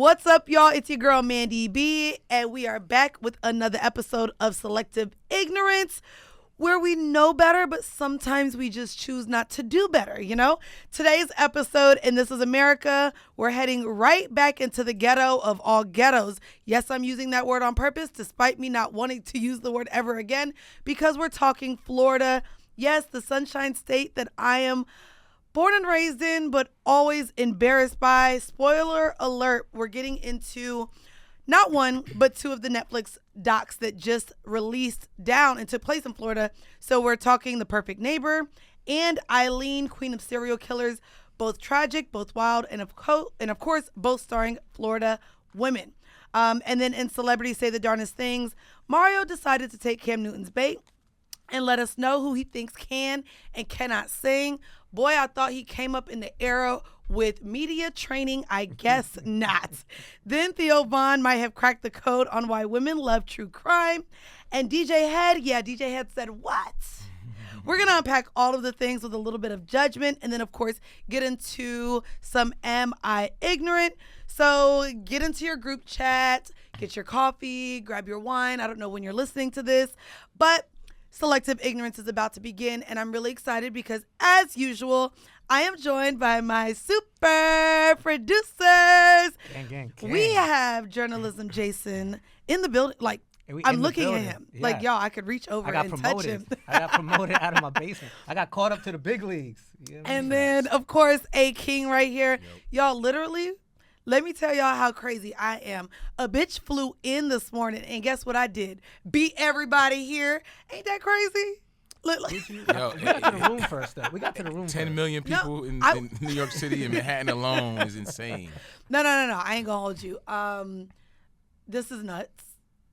What's up, y'all? It's your girl, Mandii B, and we are back with another episode of Selective Ignorance, where we know better, but sometimes we just choose not to do better, you know? Today's episode, and this is America, we're heading right back into the ghetto of all ghettos. Yes, I'm using that word on purpose, despite me not wanting to use the word ever again, because we're talking Florida. Yes, the Sunshine State that I am born and raised in, but always embarrassed by. Spoiler alert, we're getting into not one, but two of the Netflix docs that just released down and took place in Florida. So we're talking The Perfect Neighbor and Eileen, Queen of Serial Killers, both tragic, both wild, and of course, both starring Florida women. And then in Celebrity Say the Darndest Things, Mario decided to take Cam Newton's bait and let us know who he thinks can and cannot sing. Boy, I thought he came up in the era with media training. I guess not. Then Theo Von might have cracked the code on why women love true crime. And DJ Head said what? We're going to unpack all of the things with a little bit of judgment and then, of course, get into some Am I Ignorant? So get into your group chat, get your coffee, grab your wine. I don't know when you're listening to this, but Selective Ignorance is about to begin, and I'm really excited because, as usual, I am joined by my super producers. Gang. We have journalism Jayson in the building. Like, I'm looking at him. Yeah. Like, y'all, I could reach over and touch him. I got promoted out of my basement. I got caught up to the big leagues. You know and then, of course, A King right here. Yep. Y'all, literally, let me tell y'all how crazy I am. A bitch flew in this morning, and guess what I did? Beat everybody here. Ain't that crazy? Look. We got to the room first, though. We got to the room 10 first. million people in New York City and Manhattan alone is insane. No. I ain't gonna hold you. This is nuts.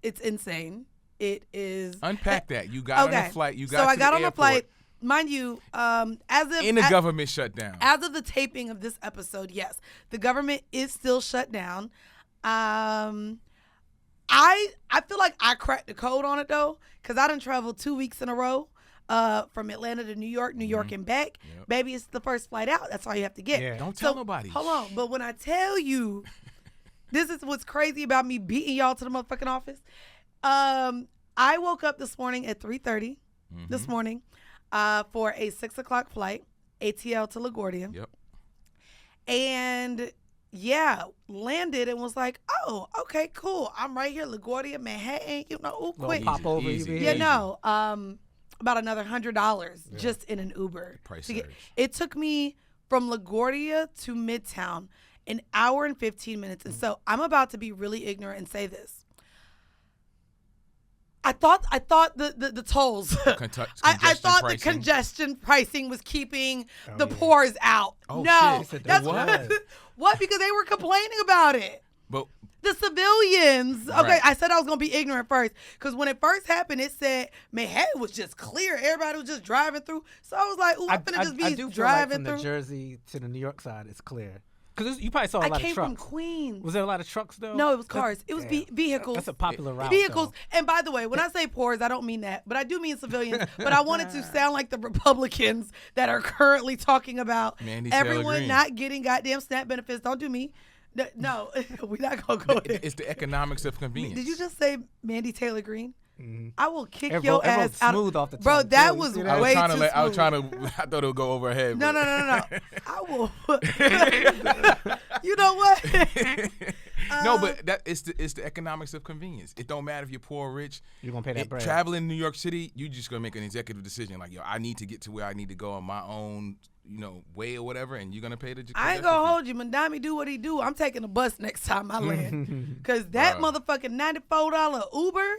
It's insane. It is. Unpack that. You got on a flight. I got on a flight. Mind you, in the government shutdown. As of the taping of this episode, yes, the government is still shut down. I feel like I cracked the code on it though, because I done traveled 2 weeks in a row, from Atlanta to New York and back. Yep. Baby, it's the first flight out. That's all you have to get. Yeah. Don't tell nobody. Hold on, but when I tell you, this is what's crazy about me beating y'all to the motherfucking office. I woke up this morning at 3:30 this morning. For a 6 o'clock flight, ATL to LaGuardia. Yep. And landed and was like, oh, okay, cool. I'm right here, LaGuardia, Manhattan, quick. Pop over. About another $100 just in an Uber. Price surge. It took me from LaGuardia to Midtown an hour and 15 minutes. And so I'm about to be really ignorant and say this. I thought the tolls. I thought the congestion pricing was keeping the poors out. Oh, no, shit. That's what? Because they were complaining about it. But the civilians. Right. Okay, I said I was gonna be ignorant first because when it first happened, it said Manhattan was just clear. Everybody was just driving through. So I was like, "Ooh, I'm finna just be driving feel like through." From the Jersey to the New York side, it's clear. Because you probably saw a lot of trucks. I came from Queens. Was there a lot of trucks, though? No, it was cars. It was vehicles. That's a popular route. Vehicles. Though. And by the way, when I say poors, I don't mean that. But I do mean civilians. But I wanted to sound like the Republicans that are currently talking about everyone not getting goddamn SNAP benefits. Don't do me. No, we're not going to go there. It's the economics of convenience. Did you just say Mandii Taylor Greene? Mm-hmm. I will kick your ass out. Smooth off the tongue. Bro, that was way too smooth. I thought it would go over her head. No. I will. You know what? No, but it's the economics of convenience. It don't matter if you're poor or rich. You're going to pay that bread. Traveling in New York City, you just going to make an executive decision. Like, yo, I need to get to where I need to go on my own, way or whatever, and you're going to pay the I ain't going to hold you. Mandii do what he do. I'm taking a bus next time I land. Because that motherfucking $94 Uber,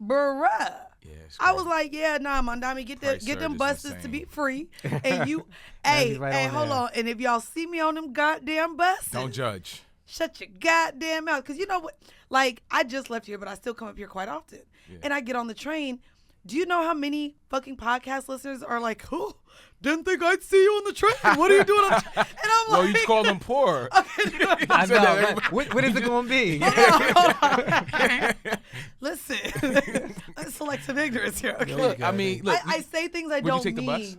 bruh. Yes, I was like, Mandii, get them buses to be free. And you, hey, hold on. And if y'all see me on them goddamn buses, don't judge. Shut your goddamn mouth. Because you know what? Like, I just left here, but I still come up here quite often. Yeah. And I get on the train. Do you know how many fucking podcast listeners are like, oh, didn't think I'd see you on the train. What are you doing? And I'm like, well, you call them poor. Okay, I know. What is it going to be? Hold on. Listen, selective ignorance here. Okay? Look, I say things I don't mean. The bus?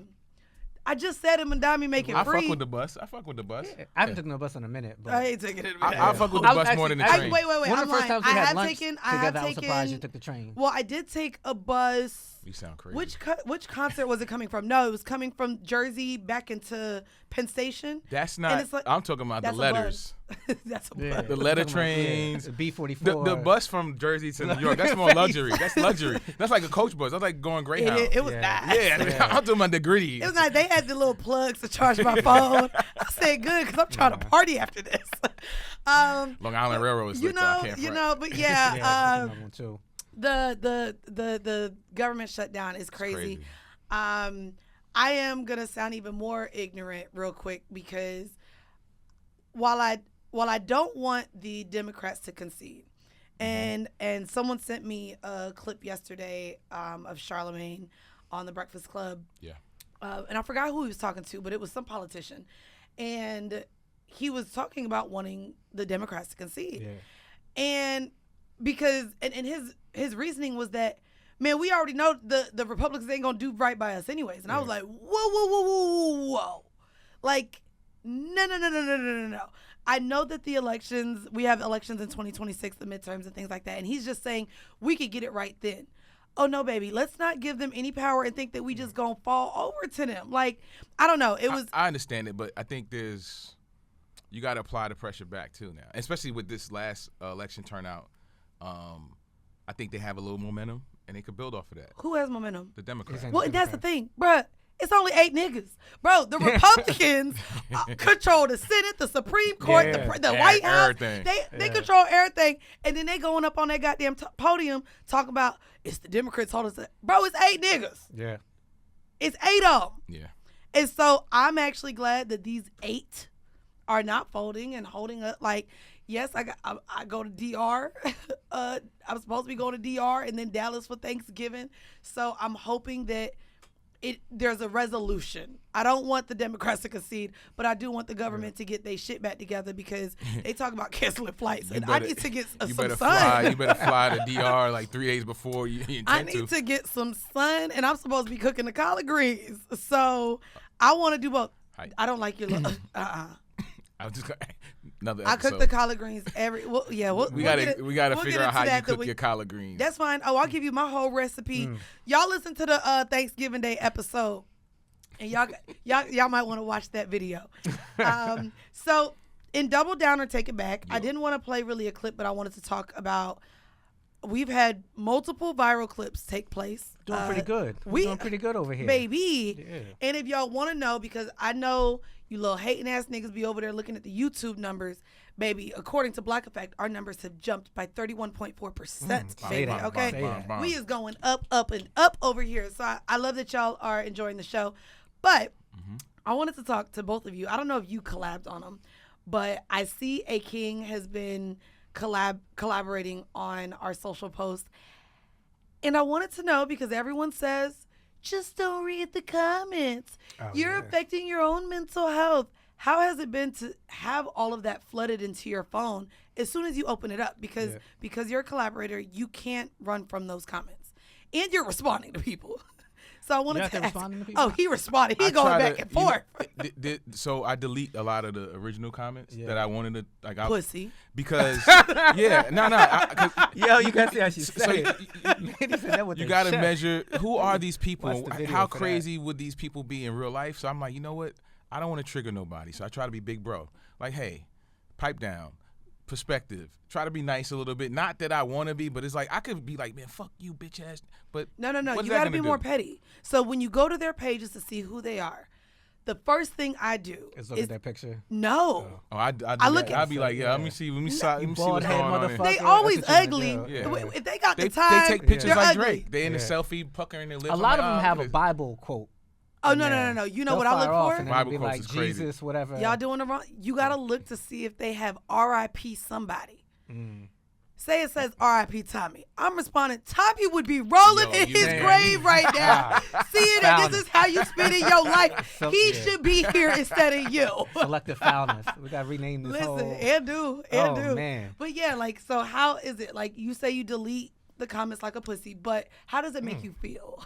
I just said it, Mandii make it I free. fuck with the bus. I fuck with the bus. Yeah. I haven't taken the bus in a minute, but I ain't taking it. I fuck with the bus more than the train. Wait. one I'm of the first lying. times we I had have lunch taken. together, I was surprised you took the train. Well, I did take a bus. You sound crazy. Which concert was it coming from? No, it was coming from Jersey back into Penn Station. That's And not. it's like- I'm talking about the that's a letters. That's a Yeah. bus. The letter Talking about, trains. the B44. The bus from Jersey to New York. That's more luxury. That's luxury. That's like a coach bus. That's like going Greyhound. It was Yeah. nice. Yeah, I'm talking about the gritty. It was nice. They had the little plugs to charge my phone. I said good because I'm trying to party after this. Long Island Railroad is You lit, though. I know, can't you front. know, but Yeah, yeah, that's another one too. the government shutdown is crazy. I am gonna sound even more ignorant real quick because while I don't want the Democrats to concede, and someone sent me a clip yesterday of Charlemagne on the Breakfast Club. Yeah. And I forgot who he was talking to, but it was some politician, and he was talking about wanting the Democrats to concede. Yeah. And because and his reasoning was that, man, we already know the Republicans ain't gonna do right by us anyways. And I was like, whoa. Like, no. I know that we have elections in 2026, the midterms and things like that. And he's just saying we could get it right then. Oh no, baby, let's not give them any power and think that we just gonna fall over to them. Like, I don't know. It was I understand it, but I think you got to apply the pressure back too now, especially with this last election turnout. I think they have a little momentum, and they could build off of that. who has momentum? The Democrats. Well, and that's the thing, bruh. It's only 8 niggas. Bro, the Republicans control the Senate, the Supreme Court, the White House. Everything. They control everything. And then they going up on that goddamn podium talking about, it's the Democrats holding us. Bro, it's 8 niggas. Yeah. It's 8 of them. Yeah. And so I'm actually glad that these 8 are not folding and holding up. Like, yes, I go to DR. I'm supposed to be going to DR and then Dallas for Thanksgiving. So I'm hoping that there's a resolution. I don't want the Democrats to concede, but I do want the government to get their shit back together because they talk about canceling flights. And I need to get some sun. You better fly to DR like 3 days before you intend I need to get some sun, and I'm supposed to be cooking the collard greens. So I want to do both. I don't like your I was just another I episode. cook the collard greens every. Well, yeah, we gotta figure out how you cook your collard greens. That's fine. Oh, I'll give you my whole recipe. Y'all listen to the Thanksgiving Day episode, and y'all might want to watch that video. So in Double Down or Take It Back, I didn't want to play really a clip, but I wanted to talk about. We've had multiple viral clips take place. Doing pretty good. We're doing pretty good over here. Baby. Yeah. And if y'all want to know, because I know you little hating ass niggas be over there looking at the YouTube numbers, baby, according to Black Effect, our numbers have jumped by 31.4%, baby, okay? We is going up, and up over here. So I love that y'all are enjoying the show. But I wanted to talk to both of you. I don't know if you collabed on them, but I see A King has been collaborating on our social post. And I wanted to know, because everyone says, just don't read the comments. You're affecting your own mental health. How has it been to have all of that flooded into your phone as soon as you open it up? Because you're a collaborator, you can't run from those comments. And you're responding to people. So I wanted to ask. Responding to people? Oh, he responded. He going back and forth. So I delete a lot of the original comments that I wanted to like. Pussy. Because Yo, you gotta see how she said it. You gotta measure who are these people. Watch the video How for crazy would these people be in real life? So I'm like, you know what? I don't want to trigger nobody. So I try to be big bro. Like, hey, pipe down. Perspective. Try to be nice a little bit. Not that I want to be, but it's like I could be like, man, fuck you, bitch ass. But no. You got to be more petty. So when you go to their pages to see who they are, the first thing I do is look at that picture. No. Oh, I look at. I'd be like, let me see what's going on. They always ugly. Yeah. If they got the time, they take pictures like ugly. Drake. They in the selfie puckering their lips. A lot of them have a Bible quote. Oh no! You know what I look for? Bible quotes like is crazy. Jesus, whatever. Y'all doing the wrong. You gotta look to see if they have R.I.P. somebody. Say it says R.I.P. Tommy. I'm responding. Tommy would be rolling in his grave right now, seeing that this is how you spending your life. He should be here instead of you. Selective foulness. We gotta rename this. And do. Man. But yeah, like, so how is it? Like, you say you delete the comments like a pussy, but how does it make you feel?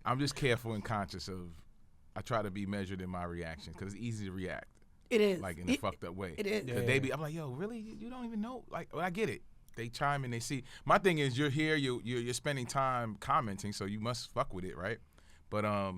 I'm just careful and conscious of. I try to be measured in my reaction because it's easy to react. It is. Like in a fucked up way. It is. Yeah. I'm like, yo, really? You don't even know? Like, well, I get it. They chime in, they see. My thing is, you're here, you're spending time commenting, so you must fuck with it, right? But I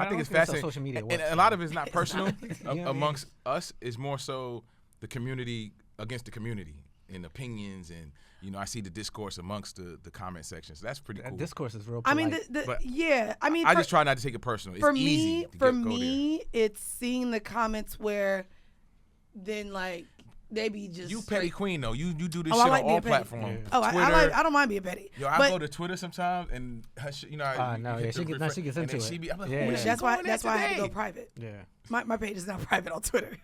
think it's fascinating. Social media and a lot of it's not personal amongst us. It's more so the community against the community and opinions, and I see the discourse amongst the comment section. So that's pretty cool. Discourse is real polite. I just try not to take it personal. It's easy to go there. It's seeing the comments where then like they be just you petty queen though. You do this I shit like on all petty. platforms. Oh, Twitter, I don't mind being petty. Yo, I go to Twitter sometimes and her shit, she gets into it. I'm like, that's why I had to go private. Yeah. My page is not private on Twitter.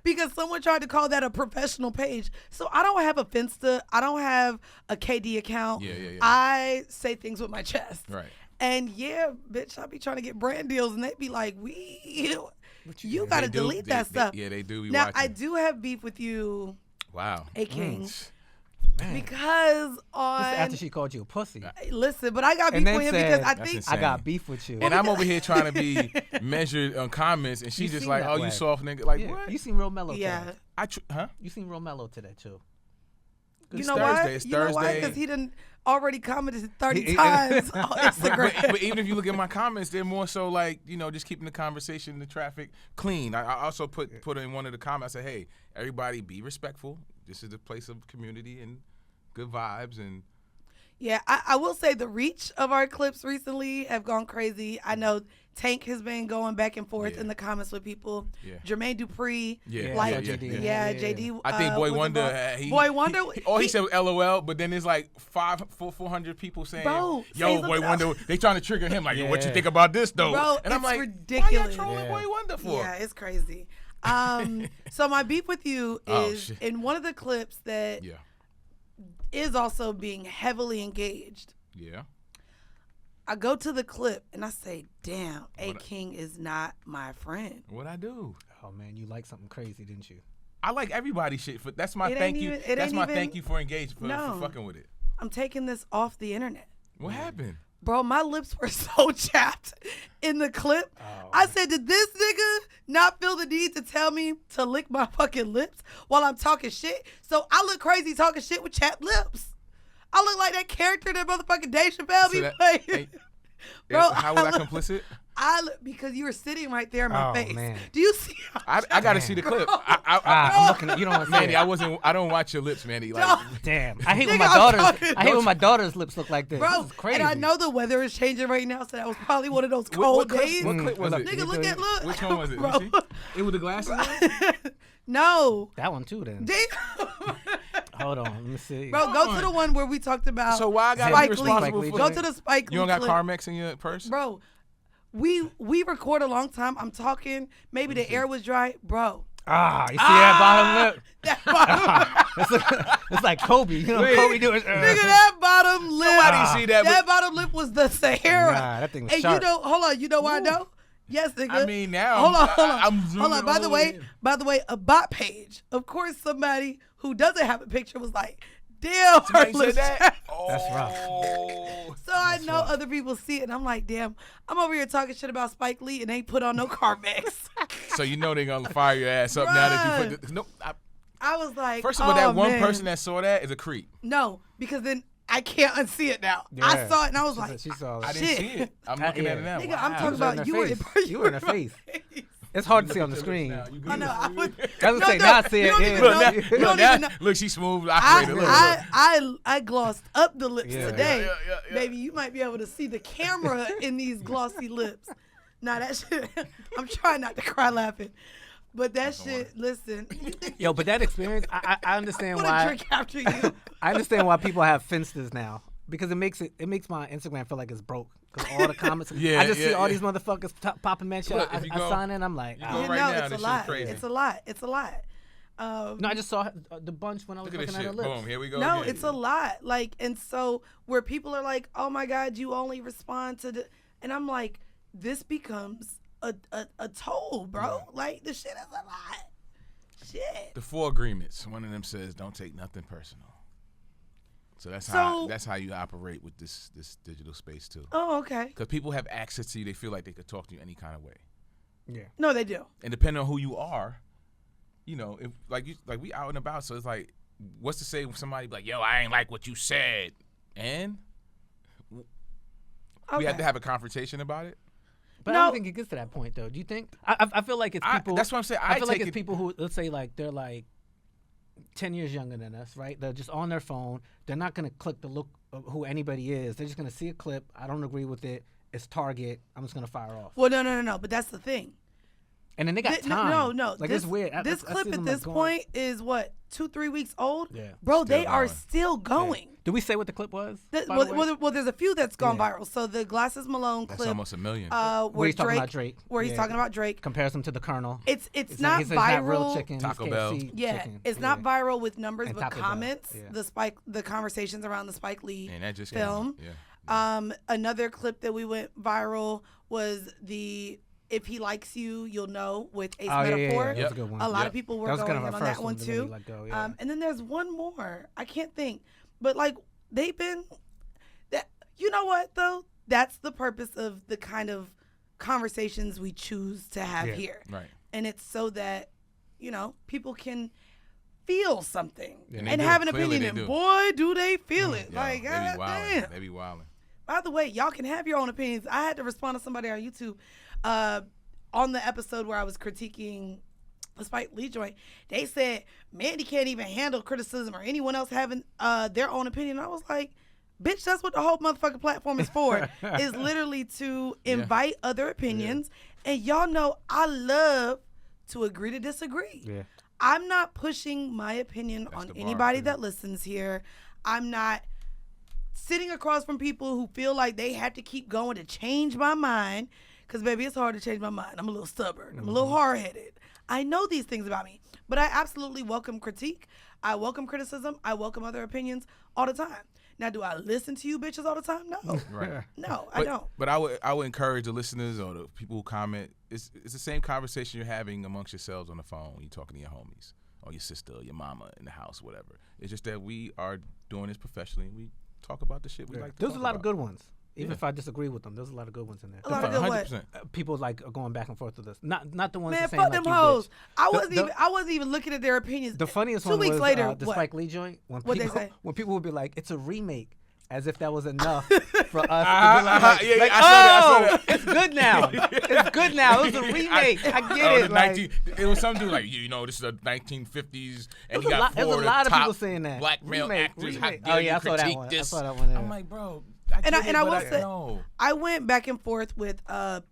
Because someone tried to call that a professional page. So I don't have a Finsta. I don't have a KD account. Yeah. I say things with my chest. Right. And bitch, I be trying to get brand deals and they be like, you got to delete that stuff. They do. Now, I do have beef with you. Wow. A King. Because on... This is after she called you a pussy. Listen, but I got beef with him because I think... I got beef with you. And I'm over here trying to be measured on comments, and she's just like, oh, you soft nigga. Like, what? You seem real mellow today. Yeah. You seem real mellow today, too. You know why? It's Thursday. Because he done already commented 30 times on Instagram. But even if you look at my comments, they're more so like, just keeping the conversation, the traffic clean. I also put in one of the comments, I said, hey, everybody be respectful. This is a place of community and good vibes. And yeah, I will say the reach of our clips recently have gone crazy. I know Tank has been going back and forth in the comments with people. Yeah. Jermaine Dupri. JD. I think Boy Wonder. Boy Wonder. He said LOL, but then there's like 400 people saying, bro, yo, Boy Wonder. They trying to trigger him like, yo, what you think about this though? Bro, and I'm like, ridiculous. Why y'all trolling Boy Wonder for? Yeah, it's crazy. So my beef with you is in one of the clips that is also being heavily engaged. Yeah. I go to the clip and I say, damn, A King is not my friend. What'd I do? Oh man, you like something crazy, didn't you? I like everybody's shit. That's my thank you. That's my thank you for engaging, for fucking with it. I'm taking this off the internet. What happened? Bro, my lips were so chapped in the clip. I said, did this nigga not feel the need to tell me to lick my fucking lips while I'm talking shit? So I look crazy talking shit with chapped lips. I look like that character that motherfucking Dave Chappelle be playing. Bro, how was I complicit? Because you were sitting right there in my face. Man. Do you see? I got to see the clip. I'm looking at you. Don't want to Mandy, I don't watch your lips, Mandy. Like, damn. I hate when my daughters. I hate when my daughter's lips look like this. Bro, this is crazy. And I know the weather is changing right now, so that was probably one of those cold days. What clip was it? Nigga, look. Which one was it? Bro. It was the glasses. No. That one too, then. Damn. Hold on, let me see. Bro, go to the one where we talked about. So why I gotta Spike be responsible Lee. for Go to the Spike Lee. You don't got clip. Carmex in your purse? Bro, we record a long time. I'm talking. Maybe the air was dry. Bro. You see that bottom lip? That bottom it's like Kobe. You know, Kobe doing. Nigga, that bottom lip. Nobody see that. That bottom lip was the Sahara. Nah, that thing was and sharp. Hold on. You know why I know? Yes, nigga. I mean, now. Hold on. Hold on. By the way, a bot page. Of course, somebody who doesn't have a picture was like, damn, her lips. That's rough. So I know other people see it, and I'm like, damn, I'm over here talking shit about Spike Lee, and they ain't put on no Carmex. So you know they gonna fire your ass up now that you put. I was like, first of all, that one person that saw that is a creep. No, because then I can't unsee it now. Yeah. I saw it, and I was like, she saw it. I didn't see it. I'm looking at it now. Nigga, I'm talking about you were in her face. It's hard to see on the screen. I know. I would say now I see it. Look, she's smooth. I glossed up the lips today. Yeah. Baby, you might be able to see the camera in these glossy lips. Nah, that shit, I'm trying not to cry laughing. But that shit, listen. Yo, but that experience, I understand what why. A drink after you. I understand why people have Finstas now. Because it makes my Instagram feel like it's broke. Because all the comments, I just see all these motherfuckers popping mention. I sign in, I'm like, it's a lot. It's a lot. No, I just saw the bunch when I was looking at her lips. Boom, here we go. No, it's a lot. Like, and so where people are like, oh my God, you only respond to the, and I'm like, this becomes a toll, bro. Like, the shit is a lot. Shit. The 4 agreements. One of them says, don't take nothing personal. So that's how you operate with this digital space too. Oh, okay. Because people have access to you, they feel like they could talk to you any kind of way. Yeah. No, they do. And depending on who you are, you know, if like we out and about, so it's like, what's to say when somebody be like, yo, I ain't like what you said, and we have to have a confrontation about it. But I don't think it gets to that point though. Do you think? I feel like it's people. That's what I'm saying. I feel like it's people who, let's say, like they're like 10 years younger than us, right? They're just on their phone. They're not going to click the look of who anybody is. They're just going to see a clip. I don't agree with it. It's Target. I'm just going to fire off. Well, no. But that's the thing. And then they got time. No. Like, it's weird. This clip at this point is what, 2-3 weeks old? Yeah. Bro, Still they are going. still going. Yeah. Did we say what the clip was? Well, there's a few that's gone viral. So the Glasses Malone clip. That's almost 1 million. Where he's talking about Drake. Where he's talking about Drake. Compares him to the Colonel. It's not viral. Not real chicken, Taco Bell. Chicken. It's not viral with numbers, And but Taco Bell. comments. Yeah. The conversations around the Spike Lee And that just film. Yeah. Another clip that we went viral was the "If He Likes You, You'll Know" with Ace Metaphor. Yeah. That was a good one. A lot of people were going in on that one too. Really let go, yeah. And then there's one more. I can't think, but like they've been. You know what though? That's the purpose of the kind of conversations we choose to have here. Right. And it's so that, you know, people can feel something And and do. have an Clearly opinion. they And do. boy, do they feel it. Yo, Like, God damn. They be wilding. By the way, y'all can have your own opinions. I had to respond to somebody on YouTube on the episode where I was critiquing the Spike Lee joint. They said Mandii can't even handle criticism or anyone else having their own opinion. I was like, bitch, that's what the whole motherfucking platform is for. Is literally to invite other opinions. Yeah. And y'all know I love to agree to disagree. Yeah. I'm not pushing my opinion on anybody that listens here. I'm not sitting across from people who feel like they have to keep going to change my mind. Because, baby, it's hard to change my mind. I'm a little stubborn. I'm a little hard-headed. I know these things about me. But I absolutely welcome critique. I welcome criticism. I welcome other opinions all the time. Now, do I listen to you bitches all the time? No. Right. No, I don't. But I would encourage the listeners or the people who comment. It's the same conversation you're having amongst yourselves on the phone when you're talking to your homies or your sister or your mama in the house, whatever. It's just that we are doing this professionally. We talk about the shit we like to There's talk a lot about. of good ones. Even if I disagree with them, there's a lot of good ones in there. A lot of good what? 100%. People like are going back and forth with us. Not the ones Man, that saying fuck like them you hoes. bitch. I wasn't even looking at their opinions. The funniest 2 one weeks was later, the what? Spike Lee joint. What'd they say? When people would be like, it's a remake. As if that was enough for us to be like, I saw that. it's good now. It's good now. It was a remake. I get it. It was some dude like, you know, this is the 1950s, and he got There's four a of lot the of people top saying that. black male Remake, actors. remake. How dare Oh, yeah, you I saw that critique one. this? I saw that one, yeah. I'm like, bro. And I will say, I went back and forth with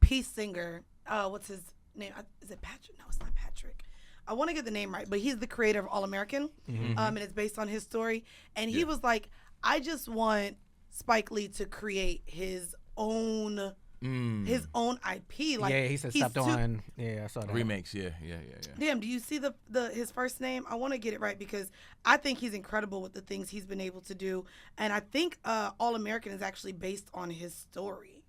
Peace Singer. What's his name? Is it Patrick? No, it's not Patrick. I want to get the name right, but he's the creator of All American, and it's based on his story. And he was like, I just want Spike Lee to create his own IP. Like, yeah, he said stop doing. Yeah, I saw that. Remakes, yeah. Damn, do you see the his first name? I want to get it right because I think he's incredible with the things he's been able to do, and I think All American is actually based on his story.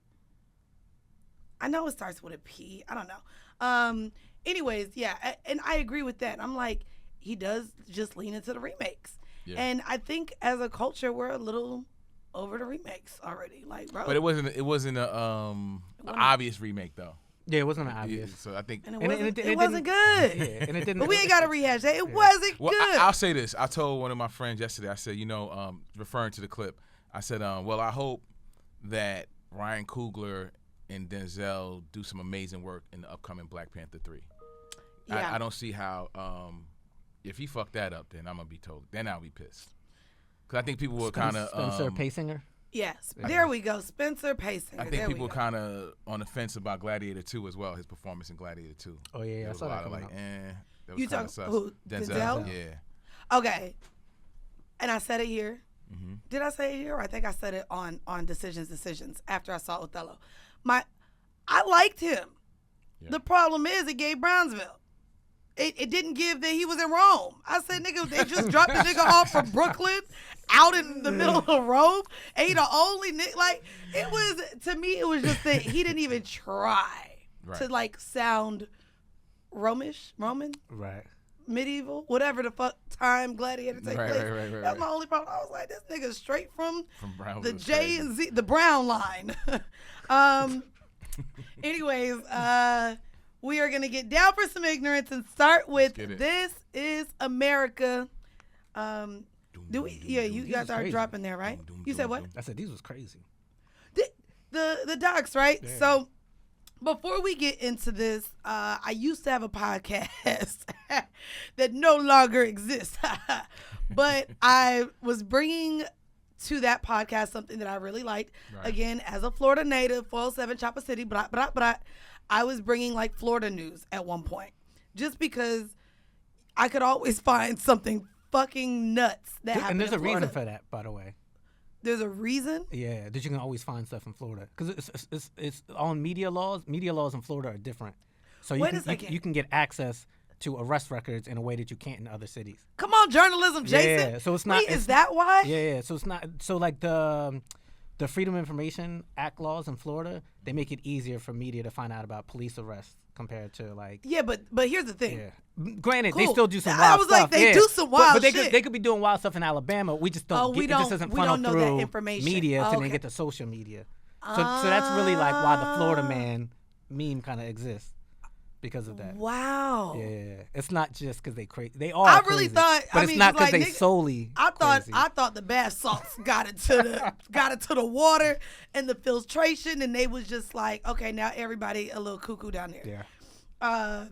I know it starts with a P. I don't know. Anyways, yeah, and I agree with that. I'm like, he does just lean into the remakes, and I think as a culture we're a little over the remakes already, like, bro. But it wasn't a obvious remake though. Yeah, it wasn't obvious. So I think and it wasn't good. Yeah, and it didn't. But we ain't got to rehash that. It wasn't good. I'll say this. I told one of my friends yesterday. I said, referring to the clip, I said, well, I hope that Ryan Coogler and Denzel do some amazing work in the upcoming Black Panther 3. Yeah. I don't see how if he fucked that up, then I'm gonna be told. Then I'll be pissed. Because I think people were kind of Spencer Paysinger. Yes, there we go, Spencer Paysinger. I think people were kind of on the fence about Gladiator 2 as well. His performance in Gladiator 2. Oh yeah, I saw that coming up. That was kind of sus. Who, Denzel? Yeah. Okay, and I said it here. Mm-hmm. Did I say it here? Or I think I said it on Decisions after I saw Othello. I liked him. Yeah. The problem is it gave Brownsville. It didn't give that he was in Rome. I said, nigga, they just dropped the nigga off from Brooklyn out in the middle of Rome. And he the only nigga, like, it was, to me, it was just that he didn't even try to, like, sound Roman? Right. Medieval? Whatever the fuck time Gladiator take place. Right. That's my only problem. I was like, this nigga straight from Brownsville. the J and Z, the Brown line. Anyways, we are gonna get down for some ignorance and start with This Is America. Do we? Yeah, you guys are dropping there, right? You said what? I said these was crazy. The docs, right? Yeah. So before we get into this, I used to have a podcast that no longer exists, but I was bringing to that podcast something that I really liked. Right. Again, as a Florida native, 407 Chopper City, I was bringing like Florida news at one point, just because I could always find something fucking nuts that happened. And there's a Florida. reason for that, by the way. There's a reason? Yeah, that you can always find stuff in Florida. Because it's on media laws. Media laws in Florida are different. So you can get access to arrest records in a way that you can't in other cities. Come on, journalism, Jayson. Yeah, so it's not. Is that why? Yeah, so it's not. So like the Freedom of Information Act laws in Florida, they make it easier for media to find out about police arrests compared to like. Yeah, but here's the thing. Yeah. Granted, cool. They still do some wild stuff. I was stuff. Like, they do some wild but shit. They could be doing wild stuff in Alabama. We just don't. It just doesn't funnel know through that information. Media to then get to social media. So that's really like why the Florida man meme kind of exists because of that. Wow. Yeah, it's not just because they crazy. They are. I really crazy, thought, but it's not because like, they solely. I crazy. thought the bath salts got into the water and the filtration, and they was just like, okay, now everybody a little cuckoo down there. Yeah.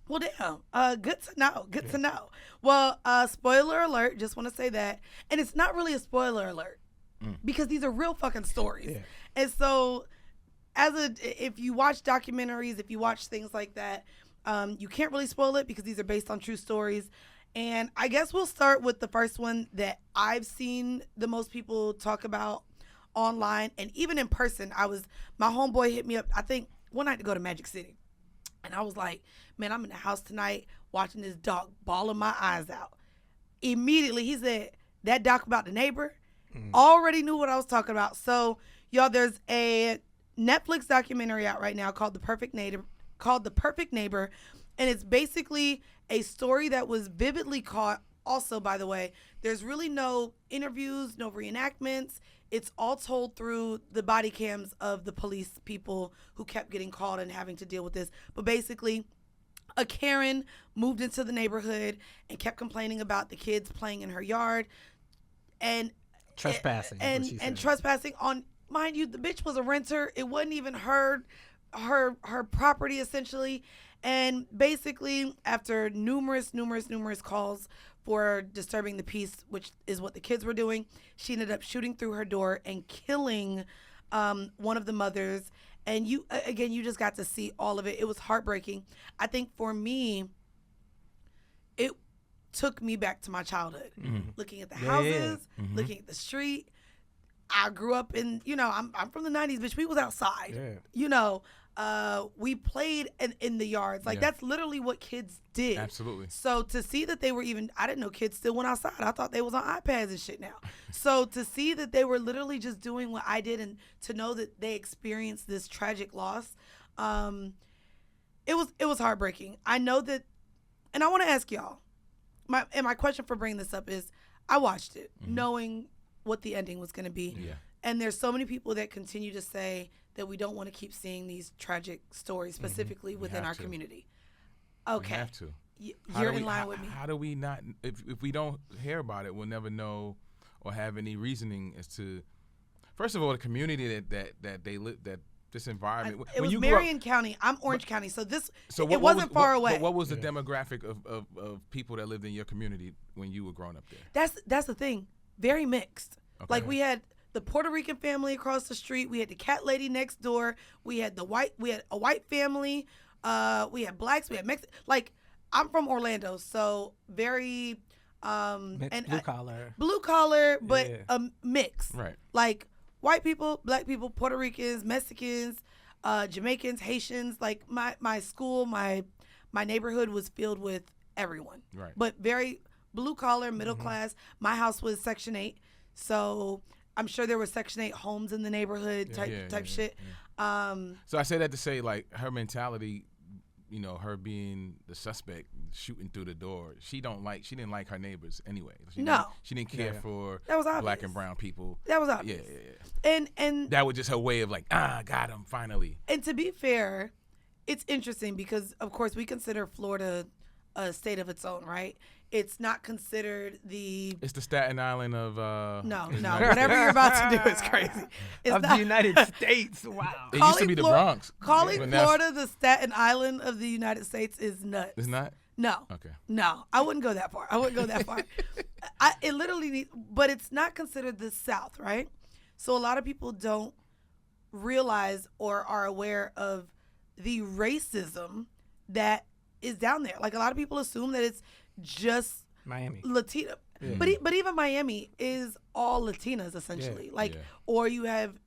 Well, damn. Good to know. Good to know. Well, spoiler alert. Just want to say that, and it's not really a spoiler alert because these are real fucking stories. Yeah. And so, if you watch documentaries, if you watch things like that, you can't really spoil it because these are based on true stories. And I guess we'll start with the first one that I've seen the most people talk about online and even in person. My homeboy hit me up, I think, one night to go to Magic City. And I was like, man, I'm in the house tonight watching this dog bawling my eyes out. Immediately, he said, that doc about the neighbor, already knew what I was talking about. So, y'all, there's a Netflix documentary out right now called The Perfect Neighbor. And it's basically a story that was vividly caught. Also, by the way, there's really no interviews, no reenactments. It's all told through the body cams of the police people who kept getting called and having to deal with this. But basically, a Karen moved into the neighborhood and kept complaining about the kids playing in her yard and trespassing. And trespassing on, mind you, the bitch was a renter. It wasn't even her property essentially. And basically, after numerous calls for disturbing the peace, which is what the kids were doing, she ended up shooting through her door and killing one of the mothers. And you just got to see all of it. It was heartbreaking. I think for me, it took me back to my childhood. Looking at the houses, looking at the street. I grew up in, I'm from the 90s, bitch. We was outside. Yeah. We played in the yards. Like, that's literally what kids did. Absolutely. I To see that they were I didn't know kids still went outside. I thought they was on iPads and shit now. So to see that they were literally just doing what I did and to know that they experienced this tragic loss, it was heartbreaking. I know that, and I want to ask y'all, my question for bringing this up is, I watched it knowing what the ending was going to be. Yeah. And there's so many people that continue to say that we don't want to keep seeing these tragic stories, specifically within our community. Okay. We have to. You're in line with me. How do we not, if we don't hear about it, we'll never know or have any reasoning as to, first of all, the community that they live, that this environment. It was Marion County. I'm Orange County. So it wasn't far away. But what was the demographic of people that lived in your community when you were growing up there? That's the thing. Very mixed. Okay. Like, we had the Puerto Rican family across the street. We had the cat lady next door. We had a white family. We had blacks. We had Mexicans. Like, I'm from Orlando, so very blue collar, but a mix. Right. Like, white people, black people, Puerto Ricans, Mexicans, Jamaicans, Haitians. Like, my school, my neighborhood was filled with everyone. Right. But very blue collar, middle class. My house was Section 8, so I'm sure there were Section 8 homes in the neighborhood type shit. Yeah. So I say that to say, like, her mentality, her being the suspect shooting through the door. She didn't like her neighbors anyway. She didn't care for that was black and brown people. That was obvious. Yeah. And that was just her way of like, got him finally. And to be fair, it's interesting because of course we consider Florida a state of its own, right? It's not considered It's the Staten Island of no. Whatever you're about to do is crazy. It's the United States. Wow. It used to be the Bronx. Calling Florida the Staten Island of the United States is nuts. It's not? No. Okay. No, I wouldn't go that far. It literally needs, but it's not considered the South, right? So a lot of people don't realize or are aware of the racism that is down there. Like a lot of people assume that it's just Miami, Latino, yeah. but even Miami is all Latinas essentially. Or you have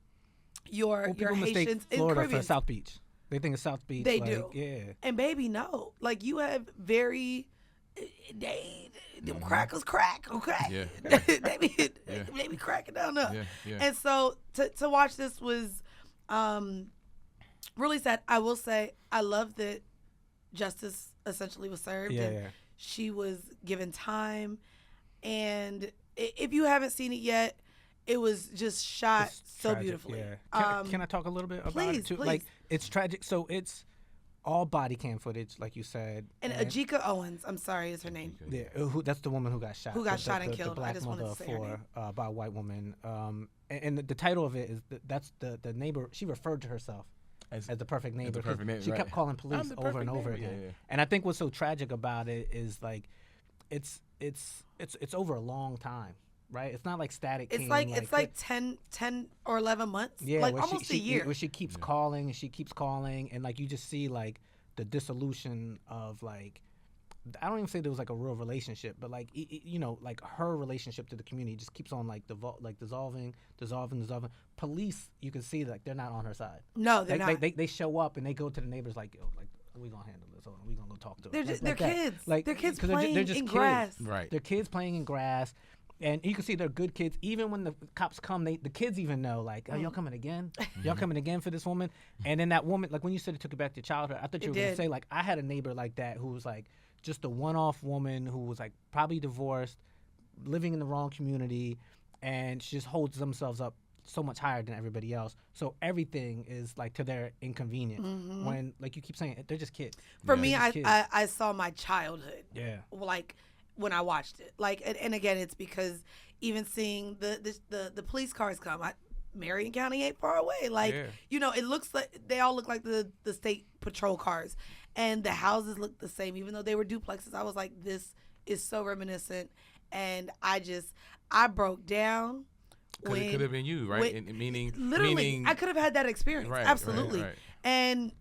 your Haitians in Florida Caribbean. for South Beach. They think of South Beach. They do. Yeah. And baby, no. Like you have very them crackers crack, okay? Yeah. they be cracking down up. Yeah. And so to watch this was really sad. I will say I love that justice essentially was served. Yeah. She was given time, and if you haven't seen it yet, it was just shot so tragic, beautifully. Yeah. Can I talk a little bit about it too? Please. Like it's tragic. So it's all body cam footage, like you said. And Ajika Owens, I'm sorry, is her name. Yeah, that's the woman who got shot. Who got shot and killed. The black I just wanted mother to say her name. by a white woman. And the title of it is that's the neighbor. She referred to herself as the perfect neighbor. She kept calling police over and over again. Yeah. And I think what's so tragic about it is like, it's over a long time, right? It's not like static. It's like 10 or 11 months. Yeah, like almost a year. Where she keeps calling and she keeps calling, and like you just see like the dissolution of like, I don't even say there was like a real relationship, but like like her relationship to the community just keeps on like dissolving. Police, you can see like they're not on her side. No, they're not. They show up and they go to the neighbors like, yo, like we gonna handle this. Hold on, we gonna go talk to them. They're kids. Like they're kids 'cause playing they're just in kids. grass. Right. They're kids playing in grass. And you can see they're good kids. Even when the cops come, the kids even know, like, oh, y'all coming again? Y'all coming again for this woman? And then that woman, like when you said it took it back to childhood, I thought you were going to say, like, I had a neighbor like that who was like just a one-off woman who was like probably divorced, living in the wrong community, and she just holds themselves up so much higher than everybody else. So everything is like to their inconvenience. When, like you keep saying, they're just kids. For me, I saw my childhood. Yeah. Like, when I watched it, like, and again, it's because even seeing the police cars come, Marion County ain't far away. Like, it looks like they all look like the state patrol cars, and the houses look the same, even though they were duplexes. I was like, this is so reminiscent, and I broke down. It could have been you, right? Meaning, I could have had that experience, right, absolutely. Right. And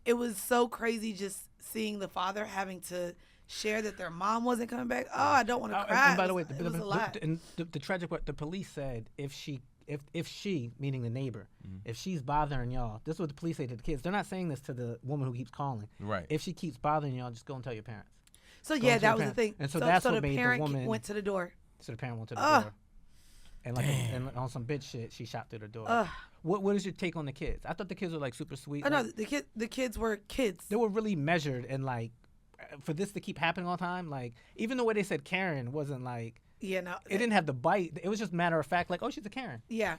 it was so crazy just seeing the father having to share that their mom wasn't coming back. Oh, I don't want to cry. And by the way, it was a lot. The tragic part, the police said if she, meaning the neighbor, if she's bothering y'all, this is what the police say to the kids. They're not saying this to the woman who keeps calling. Right. If she keeps bothering y'all, just go and tell your parents. So that was the thing. And so that's what the made parent the woman went to the door. So the parent went to the door. And and on some bitch shit, she shot through the door. What is your take on the kids? I thought the kids were like super sweet. Oh, no, the kids were kids. They were really measured, and like for this to keep happening all the time, like even the way they said Karen wasn't like, it didn't have the bite. It was just matter of fact, like, oh, she's a Karen. Yeah.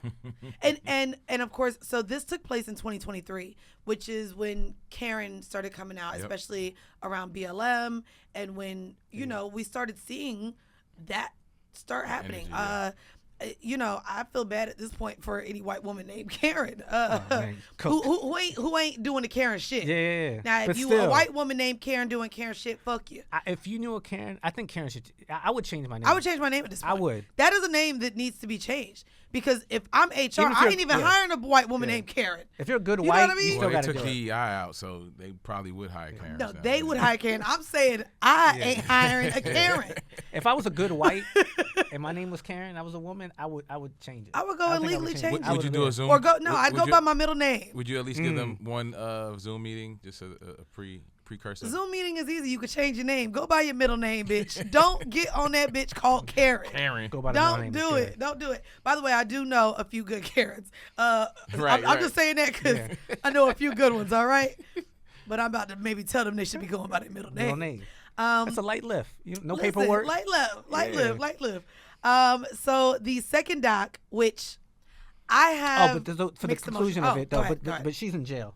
and of course, so this took place in 2023, which is when Karen started coming out, especially around BLM, and when we started seeing that start happening. I feel bad at this point for any white woman named Karen, who ain't doing the Karen shit. Yeah. Now, if you a white woman named Karen doing Karen shit, fuck you. If you knew a Karen, I think Karen should. I would change my name. I would change my name at this point. I would. That is a name that needs to be changed. Because if I'm HR, I ain't even hiring a white woman named Karen. If you're a good white, you know what I mean? You still they gotta took do the I out, so they probably would hire Karen. No, they would hire Karen. I'm saying I ain't hiring a Karen. If I was a good white and my name was Karen, I was a woman, I would change it. I would go and legally change it. Would you do a Zoom? Or I'd go by my middle name. Would you at least give them one Zoom meeting, just a precursor? Zoom meeting is easy. You could change your name. Go by your middle name, bitch. Don't get on that bitch called Karen. Go by the middle name. Don't do it. By the way, I do know a few good Karens. I'm just saying that because I know a few good ones. All right. But I'm about to maybe tell them they should be going by their middle name. That's a light lift. No Listen, paperwork. Light lift. So the second doc, which I have but for the conclusion of it, though, but she's in jail.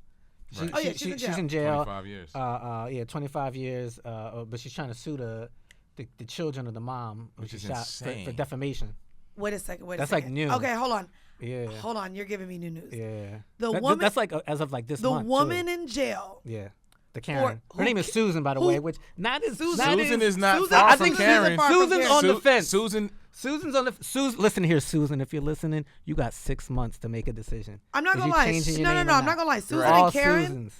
Right. She's in jail. 25 years. 25 years. But she's trying to sue the children of the mom, Which is she shot insane. for defamation. Wait a second. That's like new. Okay, hold on. Yeah. Hold on. You're giving me new news. Yeah. Woman. That's like as of like this the month. The woman too. in jail. Yeah. The Karen. Her name is Susan, by the way, which not as Susan is not Susan, far I from think Karen. Susan's on the fence. Susan's on the listen here, Susan. If you're listening, you got 6 months to make a decision. I'm not gonna lie. No, I'm not gonna lie. Susan all and Karen. Susans.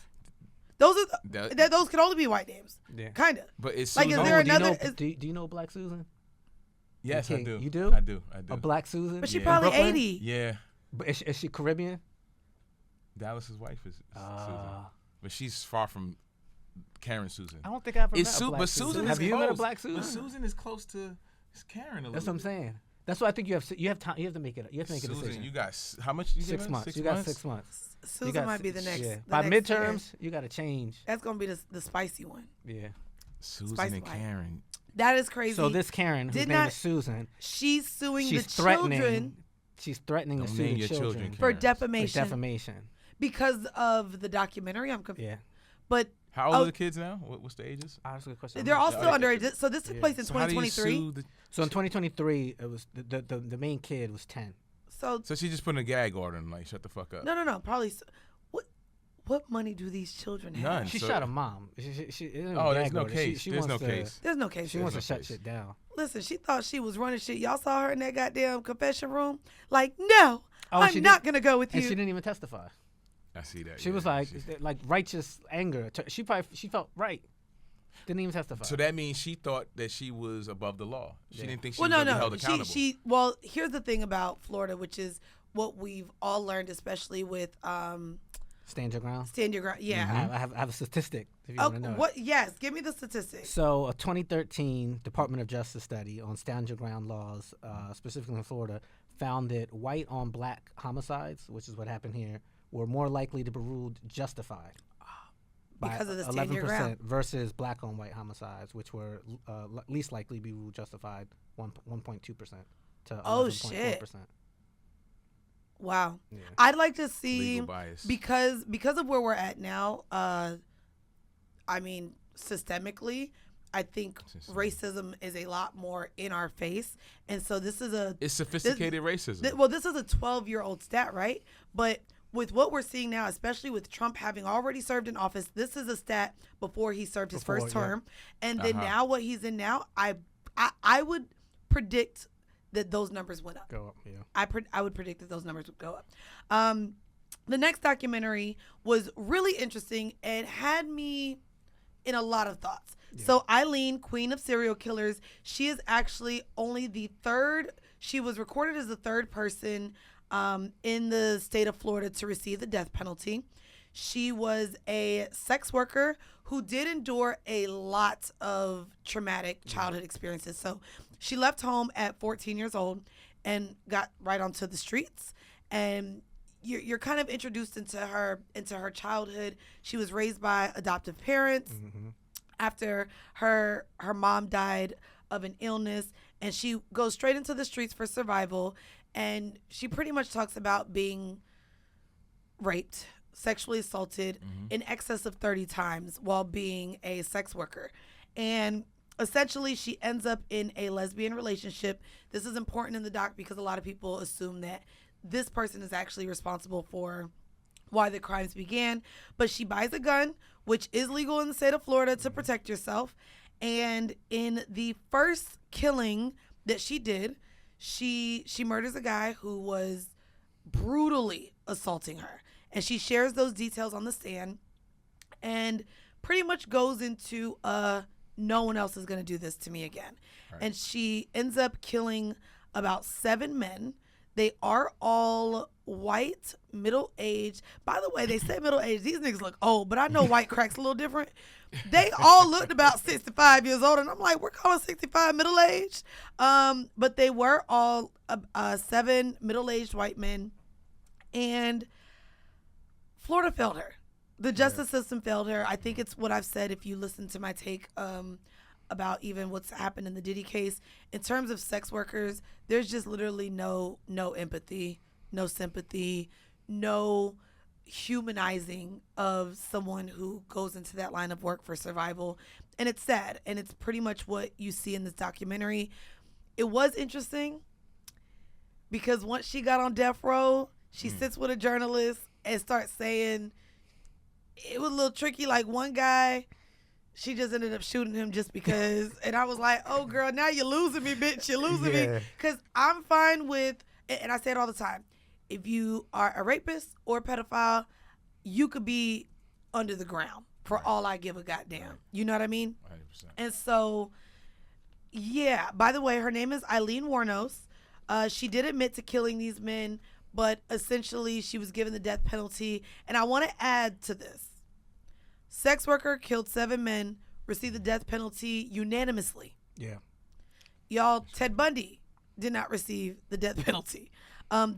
Those are those could only be white names. Yeah. Kinda. But it's like, Susan. is there another? Do you know Black Susan? Yes, okay. I do. You do? I do. A Black Susan? But she's probably 80. Yeah. But is she Caribbean? Dallas's wife is Susan. But she's far from Karen Susan. I don't think I've ever met a Black but Susan. Susan Have is you met a close. Black Susan? But Susan is close to Karen a little That's what I'm bit. saying. That's why I think you have time. You have to make it. You have to make a Susan, decision. you got how much? You 6 months. You got 6 months. Susan might be the next. Yeah. The By next midterms, you got to change. That's gonna be the spicy one. Yeah. Susan Spicy and wife. Karen. That is crazy. So this Karen, whose name is Susan, she's suing the threatening. children. She's threatening to sue the children for defamation. For defamation. Because of the documentary. I'm confused. Yeah. But how old are the kids now? What's the ages? That's a good question. They're all still underage. So this took place in 2023. So in 2023, it was the main kid was 10. So she just put in a gag order and like shut the fuck up. No. Probably. What money do these children have? None. She shot a mom. There's no case. There's no case. There's no case. She wants to shut shit down. Listen, she thought she was running shit. Y'all saw her in that goddamn confession room? Like, no, I'm not going to go with you. And she didn't even testify. I see that. She was like righteous anger. She felt right. Didn't even testify. So that means she thought that she was above the law. She didn't think she was going to be held accountable. Well, here's the thing about Florida, which is what we've all learned, especially with Stand Your Ground. Stand Your Ground. Yeah. Mm-hmm. I have a statistic. If you want to know. What? Yes, give me the statistic. So a 2013 Department of Justice study on Stand Your Ground laws, specifically in Florida, found that white on black homicides, which is what happened here, were more likely to be ruled justified. Because of the Stand Your Ground. Versus black on white homicides, which were least likely to be ruled justified, 1.2% to 11.4%. Wow. Yeah. I'd like to see, legal bias. because of where we're at now, I mean, systemically, I think racism is a lot more in our face. And so this is it's sophisticated racism. Well, this is a 12-year-old stat, right? But with what we're seeing now, especially with Trump having already served in office, this is a stat before he served his first term. And then now what he's in now, I would predict that those numbers went up. Go up, yeah. I would predict that those numbers would go up. The next documentary was really interesting and had me in a lot of thoughts. Yeah. So Eileen, Queen of Serial Killers, she is actually only the third. She was recorded as the third person in the state of Florida to receive the death penalty. She was a sex worker who did endure a lot of traumatic childhood experiences. So she left home at 14 years old and got right onto the streets. And you're kind of introduced into her childhood. She was raised by adoptive parents. Mm-hmm. After her mom died of an illness, and she goes straight into the streets for survival. And she pretty much talks about being raped, sexually assaulted in excess of 30 times while being a sex worker. And essentially, she ends up in a lesbian relationship. This is important in the doc because a lot of people assume that this person is actually responsible for why the crimes began. But she buys a gun, which is legal in the state of Florida, to protect yourself. And in the first killing that she did, she murders a guy who was brutally assaulting her. And she shares those details on the stand and pretty much goes into no one else is going to do this to me again. Right. And she ends up killing about 7 men. They are all white, middle-aged. By the way, they say middle-aged. These niggas look old, but I know white crack's a little different. They all looked about 65 years old, and I'm like, we're calling 65 middle-aged? But they were all 7 middle-aged white men, and Florida failed her. The justice system failed her. I think it's what I've said if you listen to my take about even what's happened in the Diddy case. In terms of sex workers, there's just literally no empathy, no sympathy, no humanizing of someone who goes into that line of work for survival. And it's sad. And it's pretty much what you see in this documentary. It was interesting because once she got on death row, she sits with a journalist and starts saying, it was a little tricky. Like one guy, she just ended up shooting him just because. And I was like, oh, girl, now you're losing me, bitch. You're losing me. Because I'm fine with, and I say it all the time, if you are a rapist or a pedophile, you could be under the ground for all I give a goddamn. You know what I mean? 100%. And so, yeah. By the way, her name is Eileen Wuornos. She did admit to killing these men, but essentially she was given the death penalty. And I want to add to this. Sex worker killed 7 men, received the death penalty unanimously. Yeah. Y'all, Ted Bundy did not receive the death penalty.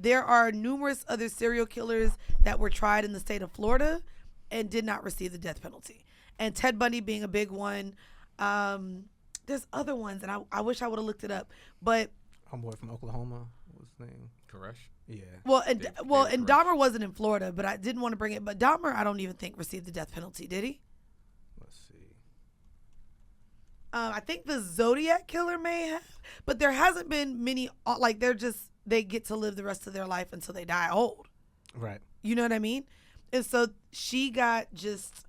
There are numerous other serial killers that were tried in the state of Florida and did not receive the death penalty. And Ted Bundy being a big one. There's other ones, and I wish I would have looked it up. But homeboy from Oklahoma, what's his name? Koresh? Yeah. David And Koresh. Dahmer wasn't in Florida, but I didn't want to bring it. But Dahmer, I don't even think received the death penalty, did he? Let's see. I think the Zodiac killer may have, but there hasn't been many. Like they get to live the rest of their life until they die old. Right. You know what I mean? And so she got just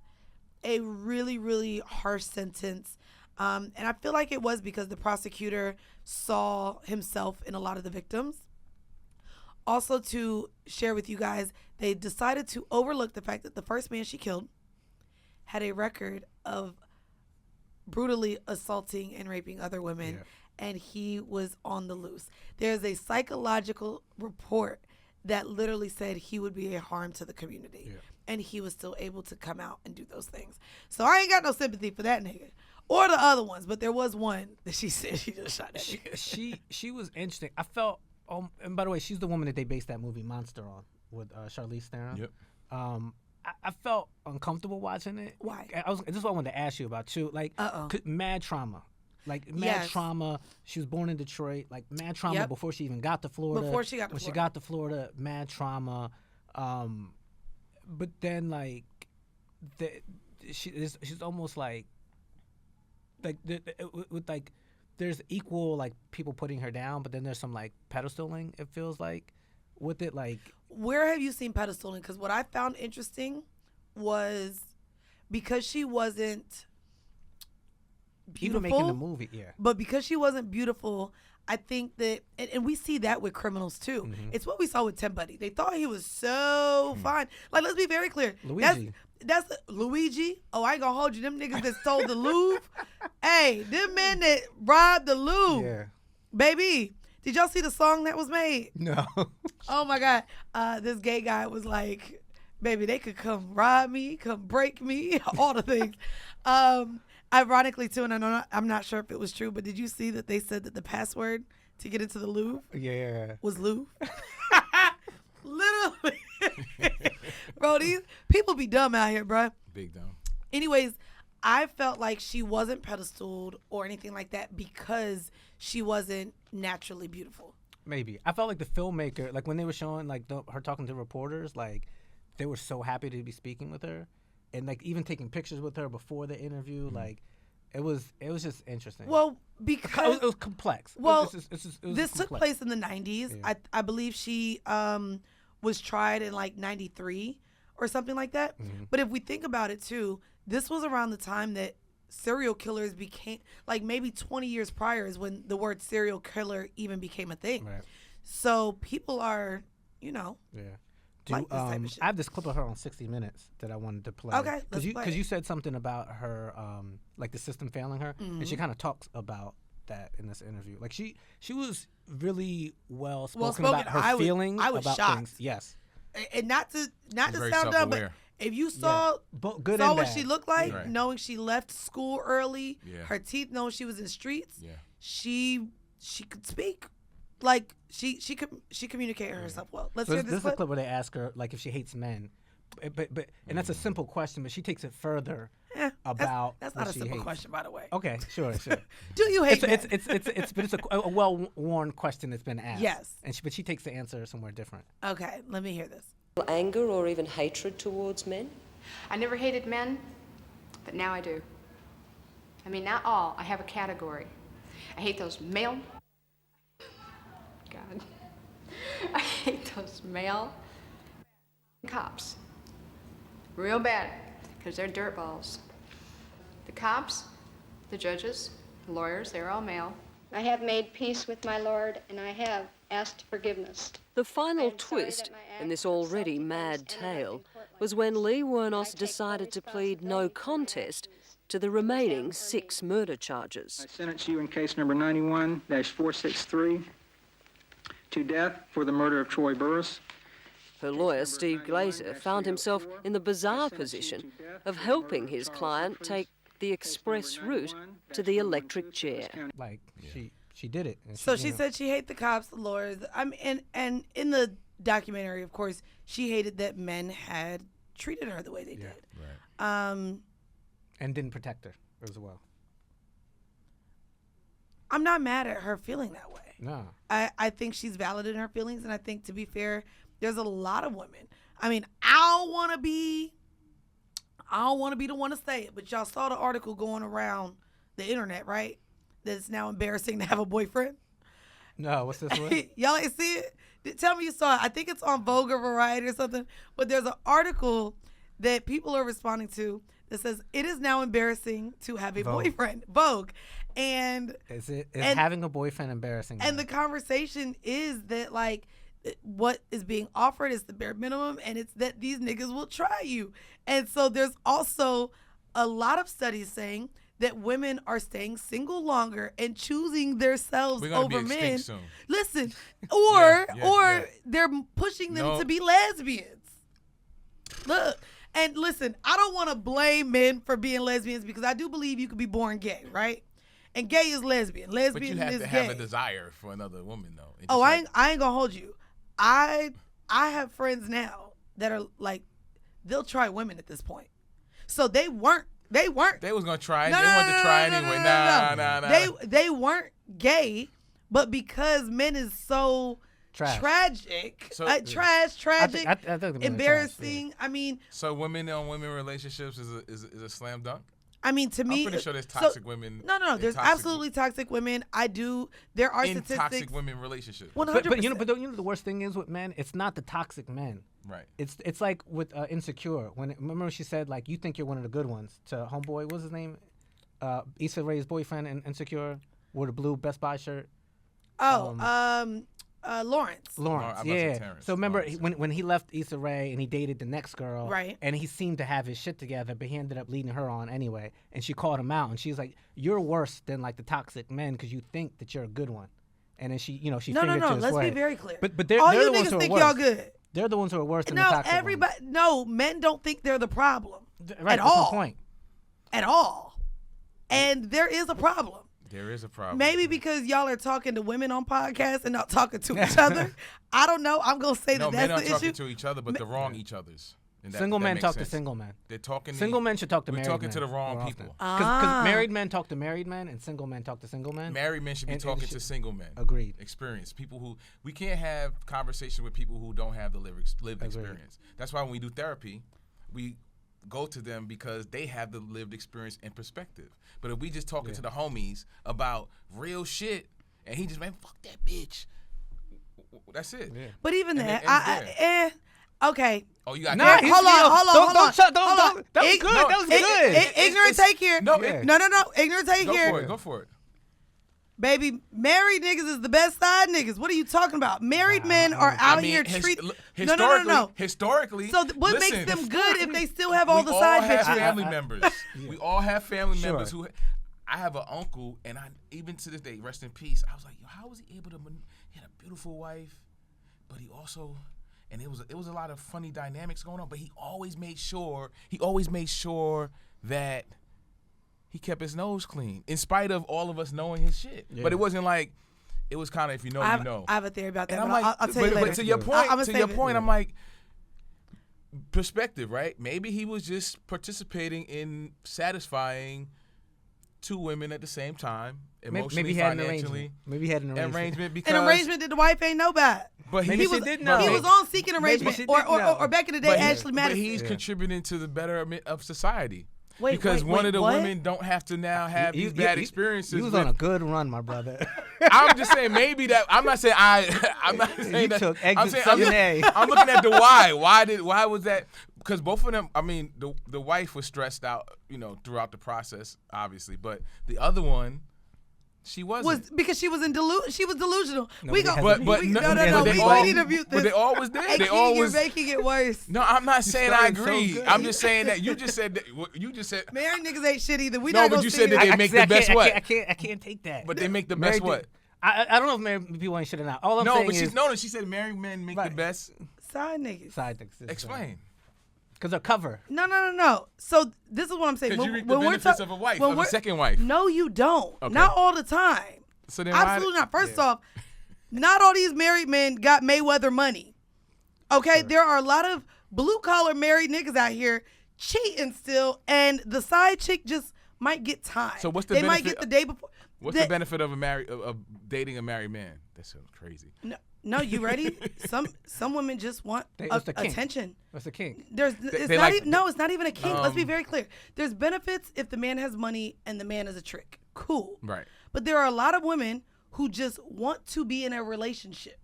a really, really harsh sentence. And I feel like it was because the prosecutor saw himself in a lot of the victims. Also, to share with you guys, they decided to overlook the fact that the first man she killed had a record of brutally assaulting and raping other women, and he was on the loose. There's a psychological report that literally said he would be a harm to the community, and he was still able to come out and do those things. So I ain't got no sympathy for that nigga or the other ones, but there was one that she said she just shot that nigga. She was interesting. I felt, and by the way, she's the woman that they based that movie Monster on with Charlize Theron. Yep. I felt uncomfortable watching it. Why? This is what I wanted to ask you about too. Like, mad trauma. Like, mad Yes. trauma. She was born in Detroit. Like, mad trauma Yep. before she even got to Florida. Before she got to when Florida. she got to Florida, mad trauma. But then, like, she's almost like with like, there's equal, like, people putting her down, but then there's some, like, pedestaling, it feels like, with it, like. Where have you seen pedestaling? Because what I found interesting was because she wasn't beautiful. Even making the movie, But because she wasn't beautiful, I think that, and we see that with criminals too. Mm-hmm. It's what we saw with Ted Bundy. They thought he was so fine. Like, let's be very clear. Luigi. That's Luigi. Oh, I ain't gonna hold you. Them niggas that stole the Louvre. Hey, them men that robbed the Louvre. Yeah. Baby, did y'all see the song that was made? No. Oh my God. This gay guy was like, baby, they could come rob me, come break me, all the things. Ironically too, and I'm not sure if it was true, but did you see that they said that the password to get into the Louvre was Louvre? Literally. Bro, these people be dumb out here, bro. Big dumb. Anyways, I felt like she wasn't pedestaled or anything like that because she wasn't naturally beautiful. Maybe. I felt like the filmmaker, like when they were showing like her talking to reporters, like they were so happy to be speaking with her, and like even taking pictures with her before the interview. Like it was just interesting. Well, because it was complex. Well, it was this took complex. place in the 90s. Yeah. I believe she was tried in like 93 or something like that. Mm-hmm. But if we think about it too, this was around the time that serial killers became, like maybe 20 years prior is when the word serial killer even became a thing. Right. So people are, Yeah. like this type of shit. I have this clip of her on 60 Minutes that I wanted to play. Okay, let's play because it. you said something about her, like the system failing her, and Mm-hmm. she kind of talks about that in this interview. Like she was really well spoken about her feelings I was about shocked. things. Yes, And not to very sound dumb, but self-aware. if you saw good saw and what bad. she looked like, Right. knowing she left school early, Yeah. her teeth, knowing she was in streets, Yeah. she could speak, like she communicated herself well. Let's So hear this this is a clip. clip where they ask her like if she hates men, and that's a simple question, but she takes it further Yeah, about that's not what a she simple hates. question, by the way. Okay, sure. Do you hate men? It's a well-worn question that's been asked. Yes. But she takes the answer somewhere different. Okay, let me hear this. Anger or even hatred towards men? I never hated men, but now I do. I mean, not all. I have a category. I hate those male... God. I hate those male cops. Real bad, because they're dirtballs. The cops, the judges, the lawyers, they're all male. I have made peace with my Lord, and I have asked forgiveness. The final I'm sorry twist that my in this acts already assaulted mad those innocent tale in court was like when this. Lee I Wuornos take decided to full plead no responsibility for my contest actions. to the remaining 6 murder I charges. sentence you in case number 91-463 to death for the murder of Troy Burris. Her lawyer, Steve Glazer, found himself in the bizarre position of helping his client take the express route to the electric chair. Like she did it. And So she said she hated the cops, the lawyers. And in the documentary, of course, she hated that men had treated her the way they did. Right. and didn't protect her as well. I'm not mad at her feeling that way. No. I think she's valid in her feelings, and I think, to be fair, there's a lot of women. I mean, I don't want to be the one to say it, but y'all saw the article going around the internet, right? That it's now embarrassing to have a boyfriend. No, what's this one? Y'all ain't see it? Tell me you saw it. I think it's on Vogue or Variety or something. But there's an article that people are responding to that says it is now embarrassing to have a Vogue. boyfriend. Vogue. And Is and- having a boyfriend embarrassing? and now? the conversation is that, like, what is being offered is the bare minimum, and it's that these niggas will try you. And so there's also a lot of studies saying that women are staying single longer and choosing themselves We're gonna be over extinct men. soon. Listen, or yeah. they're pushing them No. to be lesbians. Look, and listen, I don't want to blame men for being lesbians, because I do believe you could be born gay, right? And gay is lesbian. But you Lesbian have is to gay. have a desire for another woman, though. It Oh, just I ain't gonna hold you. I have friends now that are like, they'll try women at this point. So they weren't. They was gonna try it. No, They no, wanted to no, try no, anyway. no, Nah, no. nah. They weren't gay, but because men is so Trash. tragic, So- tragic, I think the men are trash, embarrassing. I mean, So women on women relationships is a slam dunk. to me, I'm pretty sure there's so- toxic women. No, there's toxic- absolutely toxic women. There are in statistics. toxic women relationships. 100%. But you know the worst thing is with men, it's not the toxic men. Right. It's like with Insecure. Remember she said, like, you think you're one of the good ones to Homeboy, what's his name? Issa Rae's boyfriend in Insecure, wore the blue Best Buy shirt. Lawrence. I Lawrence, was about to say yeah. Terrence. So remember Lawrence. when he left Issa Rae and he dated the next girl, Right. And he seemed to have his shit together, but he ended up leading her on anyway. And she called him out, and she's like, "You're worse than like the toxic men because you think that you're a good one." And then she No. fingered to his Let's be way. very clear. But they're all the you ones niggas who are think worse. y'all good. They're the ones who are worse than the No, toxic ones. everybody. No, men don't think they're the problem Right, at that's all. my point. At all. And there is a problem. There is a problem. Maybe because y'all are talking to women on podcasts and not talking to each other. I don't know. I'm gonna say No, that men that's are the talking issue. to each other, but they're wrong each other's. And that- Single that men makes talk to sense. single men. They're talking. Single men should talk to We're married talking men. to the wrong more people. often. Ah. Because married men talk to married men and single men talk to single men. Married men should be And talking should- to single men. Agreed. Experience. People who we can't have conversation with people who don't have the lived experience. That's why when we do therapy, we go to them because they have the lived experience and perspective. But if we just talking to the homies about real shit and he just, man, fuck that bitch. That's it. Yeah. But even And that, then- and okay. Oh, you got Nah, that? he's- Hold on. Don't shut- don't- Hold on. don't- that was good, that was good. Ignorance take here. No, Yeah. No. Ignorance take Go here. for it. Go for it. Baby, married niggas is the best side niggas. What are you talking about? Married men are out here treating. No. Historically, So what listen, makes them good if they still have all we the all side have bitches? family members. We all have family Sure. members who. I have an uncle, and even to this day, rest in peace. I was like, yo, how was he able to? He had a beautiful wife, but he also, and it was a lot of funny dynamics going on. But he always made sure that he kept his nose clean, in spite of all of us knowing his shit. Yeah. But it wasn't like, it was kind of, if you know, you know. I have a theory about that. And I'm but like, I'll tell you later. but to your I'ma point, save it. I'm like, perspective, right? Maybe he was just participating in satisfying two women at the same time, emotionally, maybe he had financially. Maybe he had an arrangement. Because An arrangement that the wife ain't know about. But Maybe she did know. He was on Seeking Arrangement, she or did know. back in the day, Ashley But Madison. he's contributing to the betterment of society. Wait, one of the what? women don't have to now have these bad experiences. He was on a good run, my brother. I'm just saying maybe that. I'm not saying I'm not saying You that. took I'm exit saying 7A. I'm looking at the why. Why was that? Because both of them. I mean, the wife was stressed out, throughout the process, obviously, but the other one, she wasn't. Because she was she was delusional. No, We go. but We need to mute this. But they all was there. Hey, They all you're was. making it worse. No, I'm not saying I started so agree. good. I'm just saying that you just said that. You just said. Married niggas ain't shit either. We No, not but gonna you sit said that here- they make the best what? I can't take that. But they make the best Married what? I don't know if married people ain't shit or not. All I'm No, saying but is she said married men make the Right. best. Side niggas. side things. Explain. Because they're cover. No. So this is what I'm saying. Because you When- reap the when we're benefits ta- of a wife, when of a we're- second wife. No, you don't. Okay. Not all the time. So then Absolutely not. First off, not all these married men got Mayweather money. Okay, there are a lot of blue collar married niggas out here cheating still, and the side chick just might get time. So what's the they might benefit- get the day before. What's the benefit of of dating a married man? That sounds crazy. No, you ready? Some women just want It's the kink. attention. That's the king. It's they not like- it's not even a kink. Let's be very clear. There's benefits if the man has money and the man is a trick. Cool. Right. But there are a lot of women who just want to be in a relationship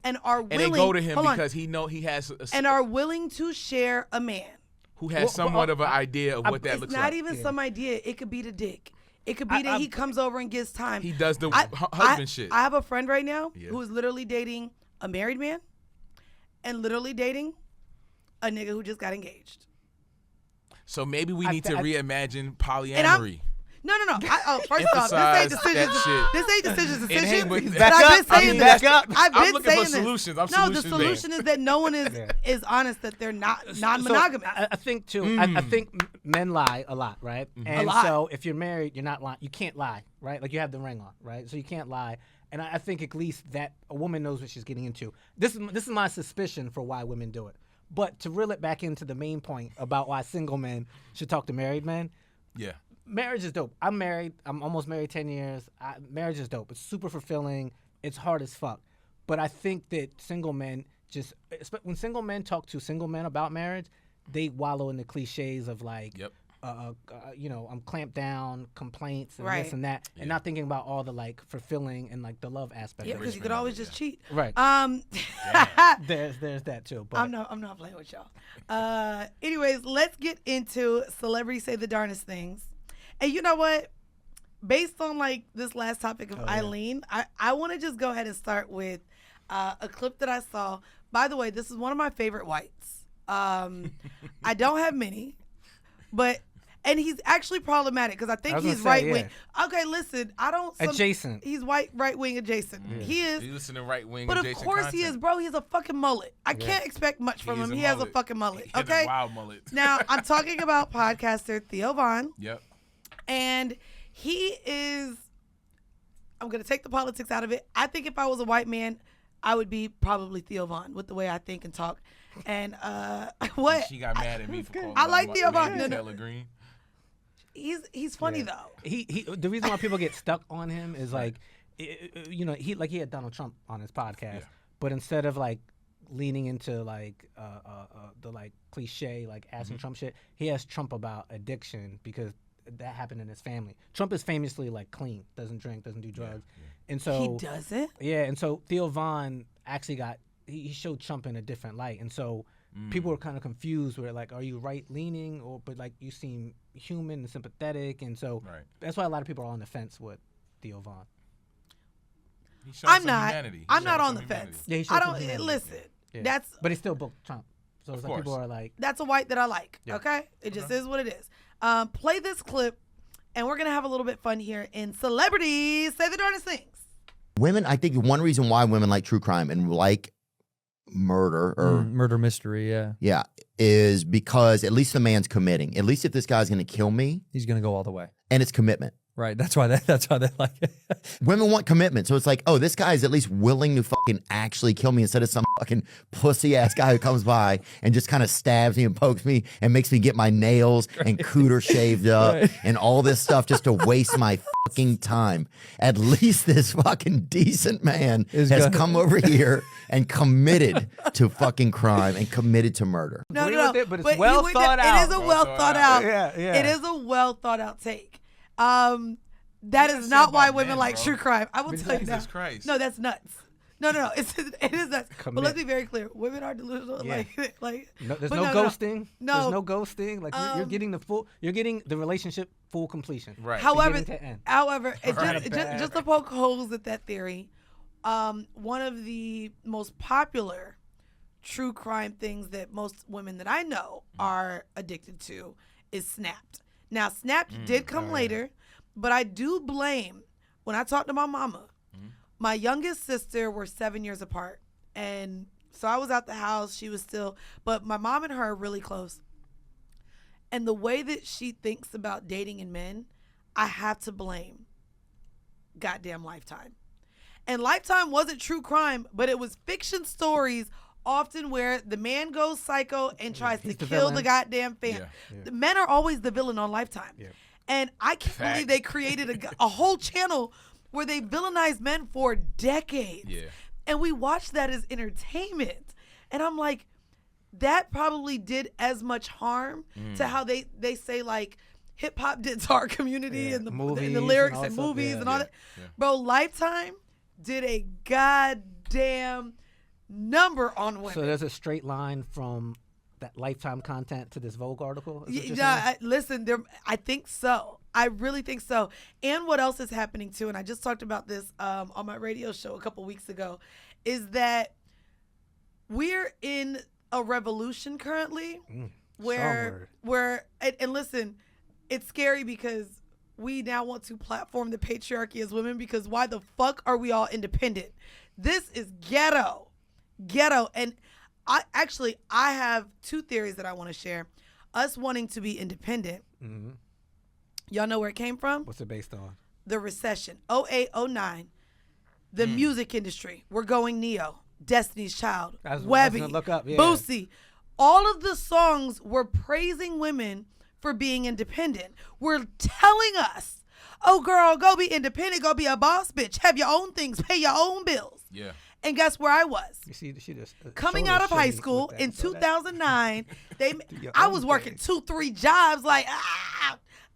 and are willing. And they go to him hold on, because he has and are willing to share a man. who has somewhat of an idea of what that It's looks not like. even some idea. It could be the dick. It could be that he comes over and gives time. He does the husband shit. I have a friend right now Yeah. who is literally dating a married man and literally dating a nigga who just got engaged. So maybe we need to reimagine And polyamory. No. First off, this ain't Emphasize decisions. that shit. This ain't decisions. It ain't, but But I've been saying this. back up. I've I'm been looking saying for this. solutions. I'm No, the solutions solution is that no one is honest that they're not non-monogamous. So I think too. I think men lie a lot, right? And A lot. so if you're married, you're not lying. You can't lie, right? Like you have the ring on, right? So you can't lie. And I think at least that a woman knows what she's getting into. This is my suspicion for why women do it. But to reel it back into the main point about why single men should talk to married men. Yeah. Marriage is dope. I'm married. I'm almost married 10 years. Marriage is dope. It's super fulfilling. It's hard as fuck. But I think that single men when single men talk to single men about marriage, they wallow in the cliches of like, Yep. I'm clamped down, complaints, and Right. this and that, and not thinking about all the like fulfilling and like the love aspect. Yeah, of because it. you could always just cheat. Right. There's that too. But I'm not playing with y'all. Anyways, let's get into celebrities say the darndest things. And you know what? Based on like this last topic of Eileen, I want to just go ahead and start with a clip that I saw. By the way, this is one of my favorite whites. I don't have many, and he's actually problematic because I think I was gonna he's say, right wing. Okay, listen, I don't. Adjacent. He's right wing adjacent. He is. You listen to right wing But of adjacent course he content. is, bro. He's a fucking mullet. I can't expect much from him. He has a fucking mullet. He has Okay. a wild mullet. Now I'm talking about podcaster Theo Von, Yep. and he is. I'm gonna take the politics out of it. I think if I was a white man, I would be probably Theo Von with the way I think and talk. And what? She got mad at me for calling I like her Theo Von. Marjorie No. Taylor Greene. He's funny though. He the reason why people get stuck on him is like, he had Donald Trump on his podcast, but instead of like leaning into like the like cliche like asking Trump shit, he asked Trump about addiction because that happened in his family. Trump is famously like clean, doesn't drink, doesn't do drugs, and so He doesn't. Yeah, and so Theo Von actually he showed Trump in a different light, and so people were kind of confused. Where like, are you right leaning, but like you seem human and sympathetic, and so that's why a lot of people are on the fence with Theo Von. He showed I'm some not. humanity. He I'm showed not on some the humanity. fence. Yeah, he showed I some don't humanity. listen. Yeah. But he still booked Trump, so it's like people are like, that's a white that I like. Yeah. Okay, it just is what it is. Play this clip, and we're gonna have a little bit fun here in celebrities say the darndest things. Women, I think one reason why women like true crime and like murder or murder mystery, yeah, is because at least the man's committing. At least if this guy's going to kill me, he's going to go all the way. and it's commitment. Right. That's why they like it. Women want commitment. So it's like, oh, this guy is at least willing to fucking actually kill me instead of some fucking pussy ass guy who comes by and just kind of stabs me and pokes me and makes me get my nails and cooter shaved up and all this stuff just to waste my fucking time. At least this fucking decent man has come over here and committed to fucking crime and committed to murder. Agree with it, but it's well thought out. It is a well thought out. Yeah. It is a well thought out take. That is not why women like true crime. I will tell you that. Jesus Christ. No, that's nuts. No. It is nuts. But let's be very clear. Women are delusional. Yeah. There's no ghosting. No. There's no ghosting. Like you're getting the relationship full completion. Right. However, Right. just to poke holes at that theory, one of the most popular true crime things that most women that I know are addicted to is Snapped. Now, Snapped did come later, but I do blame, when I talked to my mama, my youngest sister were 7 years apart. And so I was out the house, she was still, but my mom and her are really close. And the way that she thinks about dating and men, I have to blame goddamn Lifetime. And Lifetime wasn't true crime, but it was fiction stories often where the man goes psycho and tries to kill the goddamn fam. Yeah. The men are always the villain on Lifetime. Yeah. And I can't believe they created a whole channel where they villainized men for decades. Yeah. And we watched that as entertainment. And I'm like, that probably did as much harm to how they say like hip hop did to our community and the lyrics and movies and all that. Yeah. Bro, Lifetime did a goddamn number on women. So there's a straight line from that Lifetime content to this Vogue article? Listen, I think so. I really think so. And what else is happening too, and I just talked about this on my radio show a couple weeks ago, is that we're in a revolution currently where and listen, it's scary because we now want to platform the patriarchy as women, because why the fuck are we all independent? This is ghetto. And I have two theories that I want to share. Us wanting to be independent. Mm-hmm. Y'all know where it came from? What's it based on? The recession, 08, 09. The music industry. We're going neo. Destiny's Child. Webby. Boosie. All of the songs were praising women for being independent. We're telling us, oh girl, go be independent, go be a boss bitch, have your own things, pay your own bills. Yeah. And guess where I was? You see, she just coming out of high school in 2009. I was working 2-3 jobs. Like,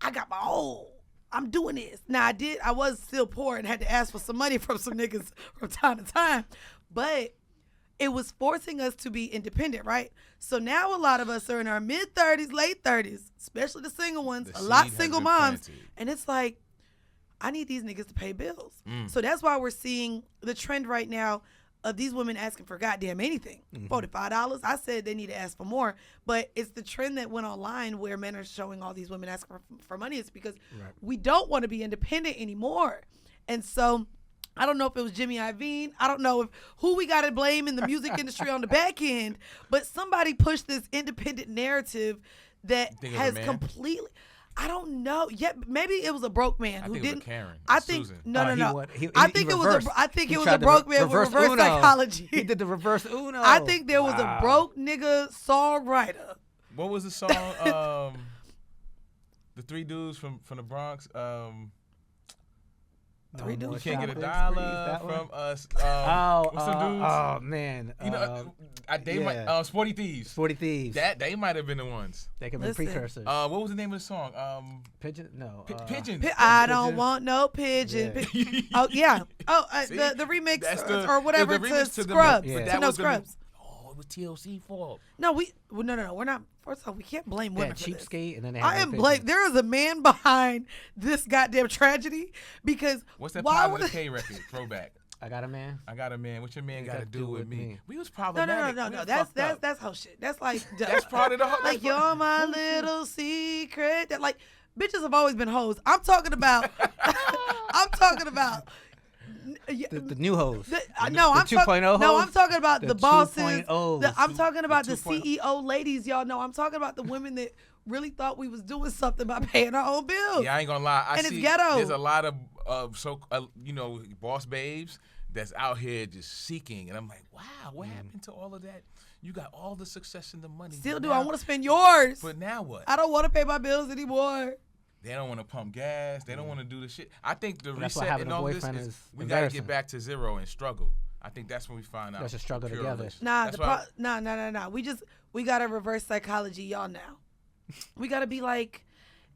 I got my own. I'm doing this. Now I was still poor and had to ask for some money from some niggas from time to time, but it was forcing us to be independent, right? So now a lot of us are in our mid 30s, late 30s, especially the single ones, a lot single moms, and it's like, I need these niggas to pay bills. So that's why we're seeing the trend right now of these women asking for goddamn anything. $45. I said they need to ask for more, but it's the trend that went online where men are showing all these women asking for money. It's because we don't want to be independent anymore. And so I don't know if it was Jimmy Iovine. I don't know who we got to blame in the music industry on the back end, but somebody pushed this independent narrative that has completely... I don't know. Yeah, maybe it was a broke man who didn't. Karen. I think Susan. no. I think it was a broke man with reverse psychology. He did the reverse Uno. I think there was a broke nigga songwriter. What was the song? The three dudes from the Bronx. Three dudes. You can't get a dollar from us. What's the dudes? Oh man. You know, they might. Sporty Thieves. Sporty Thieves. They might have been the ones. They could be precursors. What was the name of the song? Pigeon? No. Pigeon. I don't want no pigeon. Yeah. Oh yeah. Oh, the remix or whatever to Scrubs. To No Scrubs. It was TLC fault. No, we're not. First of all, we can't blame women for this. Cheapskate, and then I am blame. There is a man behind this goddamn tragedy because what's that Positive K record throwback? I got a man. What your man got to do with me? We was problematic. No. That's whole shit. That's like that's part of the whole. Like you're my little secret. That like bitches have always been hoes. I'm talking about. The new hoes. I'm 2.0 hoes. No, I'm talking about the bosses. 2.0s. I'm talking about the CEO ladies, y'all know. I'm talking about the women that really thought we was doing something by paying our own bills. Yeah, I ain't gonna lie. I And see it's ghetto. there's a lot of boss babes that's out here just seeking, and I'm like, wow, what happened to all of that? You got all the success and the money. Still but do. now- I want to spend yours. But now what? I don't want to pay my bills anymore. They don't want to pump gas. They don't want to do the shit. I think the That's why reset having and a all this boyfriend is is we got to embarrassing. get back to zero and struggle. I think that's when we find out. That's a struggle pure together. relationship. Nah, That's the why- no. We gotta reverse psychology, y'all. Now, we gotta be like,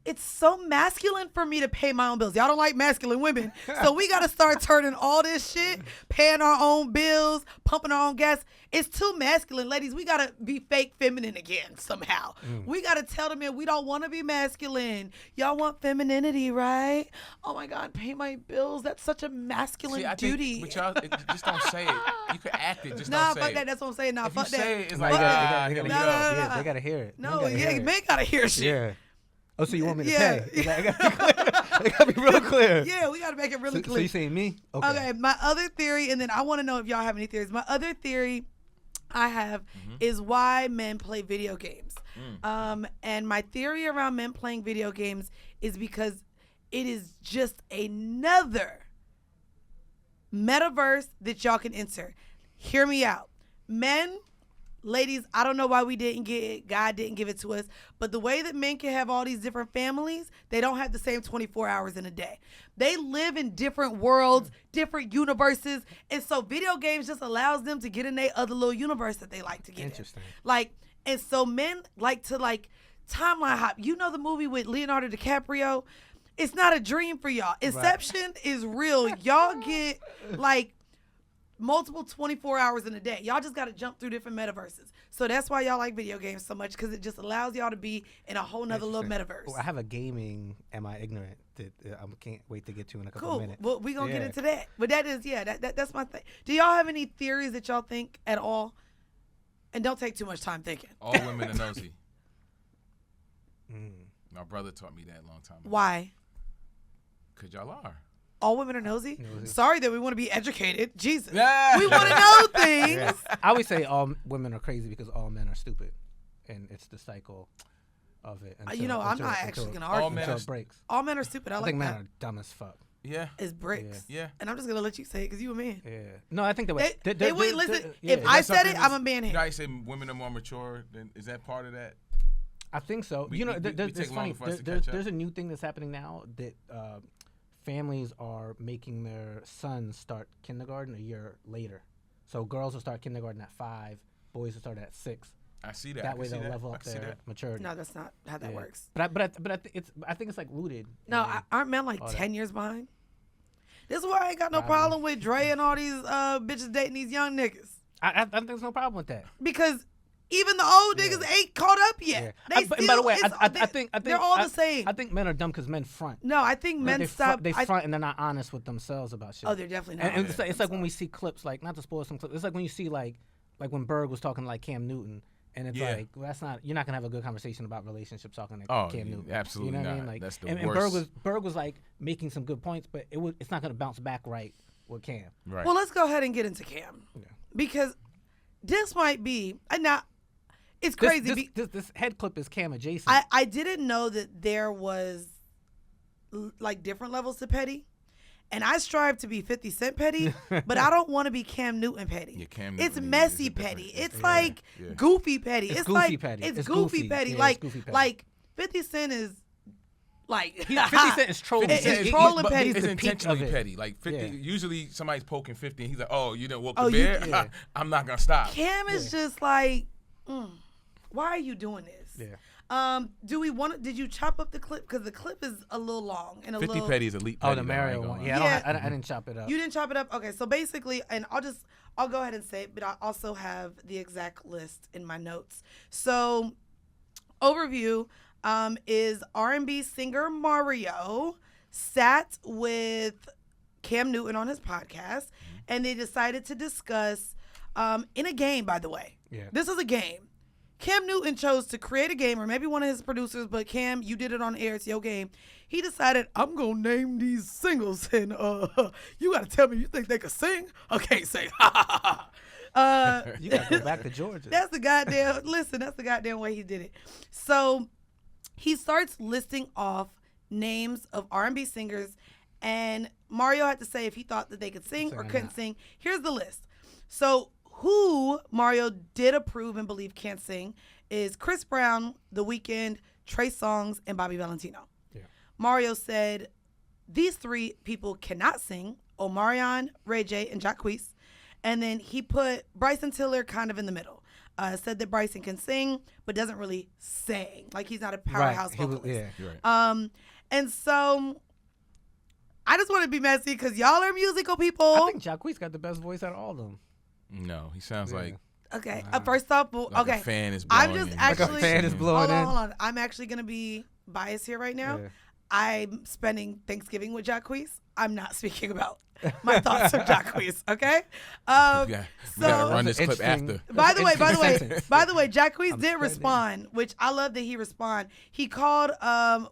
it's so masculine for me to pay my own bills. Y'all don't like masculine women, so we gotta start turning all this shit, paying our own bills, pumping our own gas. It's too masculine, ladies. We gotta be fake feminine again somehow. We gotta tell them, man, we don't want to be masculine. Y'all want femininity, right? Oh my God, pay my bills. That's such a masculine See, I duty. think, but y'all just don't say it. You can act it, just Nah, don't say fuck it. that. That's what I'm saying. Nah, If you fuck that. say it, it's Nah, like, they here we gotta- go. nah. Yeah, they gotta hear it. No, Men gotta yeah, hear it. men gotta hear shit. Yeah. Oh, so you want me to Yeah. pay? I gotta be clear. It gotta be real clear. Yeah, we gotta make it really So clear. you saying me? Okay, my other theory, and then I want to know if y'all have any theories. My other theory I have is why men play video games. And my theory around men playing video games is because it is just another metaverse that y'all can enter. Hear me out. Men, ladies, I don't know why we didn't get it. God didn't give it to us. But the way that men can have all these different families, they don't have the same 24 hours in a day. They live in different worlds, different universes. And so video games just allows them to get in their other little universe that they like to get Interesting. in. And so men like to timeline hop. You know the movie with Leonardo DiCaprio? It's not a dream for y'all. Inception is real. Y'all get multiple 24 hours in a day. Y'all just got to jump through different metaverses. So that's why y'all like video games so much, because it just allows y'all to be in a whole nother little metaverse. Well, I have a gaming Am I Ignorant that I can't wait to get to in a couple Cool. minutes. Well, we're going to get Yeah. into that. But that is, that's my thing. Do y'all have any theories that y'all think at all? And don't take too much time thinking. All women are nosy. My brother taught me that a long time ago. Why? Because y'all are. All women are nosy? Sorry that we want to be educated. Jesus. Yeah. We want to know things. Yeah. I always say all women are crazy because all men are stupid, and it's the cycle of it. I'm not actually going to argue. all men until are it breaks. All men are stupid. I I like think men that. are dumb as fuck. Yeah. It's bricks. Yeah. And I'm just going to let you say it because you a man. Yeah. No, I think that They wouldn't listen. yeah. If I Is that said it, something I'm a that's- man You here. guys say women are more mature. Then is that part of that? I think so. We- you know, we- there- we there's take funny. longer for us to There's catch up. a new thing that's happening now that families are making their sons start kindergarten a year later. So girls will start kindergarten at 5, boys will start at 6. I see that. I That can way see they'll that. level I up can see their that. maturity. No, that's not how that Yeah. works. But I think it's like rooted. No, in aren't men like all 10 years behind? This is why I ain't got no problem with Dre and all these bitches dating these young niggas. I think there's no problem with that. Because even the old niggas ain't caught up yet. Yeah. They And by the way, it's- I think they're all the same. I think men are dumb because men front. No, I think men they stop. They front and they're not honest with themselves about shit. Oh, they're definitely not. And it's like when we see clips, like not to spoil some clips. It's like when you see like when Berg was talking to like Cam Newton, and it's Yeah. like, well, that's not. You're not gonna have a good conversation about relationships talking to Oh, Cam yeah, Newton. absolutely you know what I mean? not. Like, That's the and worst. Berg was like making some good points, but it's not gonna bounce back right with Cam. Right. Well, let's go ahead and get into Cam. Yeah. Because this might be, and now it's crazy. This head clip is Cam adjacent. I didn't know that there was like different levels to petty. And I strive to be 50 Cent petty, but I don't want to be Cam Newton petty. Yeah, Cam It's Newton is messy a different- petty. It's yeah, like yeah. goofy petty. It's It's goofy like petty. It's It's goofy goofy. petty. Yeah, like it's goofy petty. like 50 Cent is like 50 Cent is trolling. It's trolling but petty. It's the peak intentionally of it. petty. Like 50. Yeah. Usually somebody's poking 50, and he's like, "Oh, you didn't walk Oh, the you- bear. Yeah. I'm not gonna stop." Cam is just like, why are you doing this? Yeah. Did you chop up the clip? Because the clip is a little long and a 50 little. petty is elite. Oh, Petty, the though, I ain't Mario gonna one. lie. Yeah, Yeah. I didn't chop it up. You didn't chop it up? Okay, so basically, and I'll go ahead and say it, but I also have the exact list in my notes. So, overview is R&B singer Mario sat with Cam Newton on his podcast, and they decided to discuss, in a game, by the way. Yeah. This is a game. Cam Newton chose to create a game, or maybe one of his producers, but Cam, you did it on air. It's your game. He decided, I'm going to name these singles, and you got to tell me you think they could sing? Okay, sing. You gotta go back to Georgia. That's the goddamn way he did it. So he starts listing off names of R&B singers, and Mario had to say if he thought that they could sing or couldn't sing. Here's the list. So who Mario did approve and believe can't sing is Chris Brown, The Weeknd, Trey Songz, and Bobby Valentino. Yeah. Mario said these 3 people cannot sing: Omarion, Ray J, and Jacquees. And then he put Bryson Tiller kind of in the middle. Said that Bryson can sing, but doesn't really sing. Like, he's not a powerhouse vocalist. Right. And so I just want to be messy because y'all are musical people. I think Jacquees got the best voice out of all of them. No, he sounds like. Okay. First off, like a fan is blowing I'm just in. actually. Like a fan is blowing in. Hold on. I'm actually gonna be biased here right now. Yeah. I'm spending Thanksgiving with Jacquees. I'm not speaking about my thoughts of Jacquees. Okay. We gotta run this clip after. By the way, Jacquees did respond, which I love that he responded. He called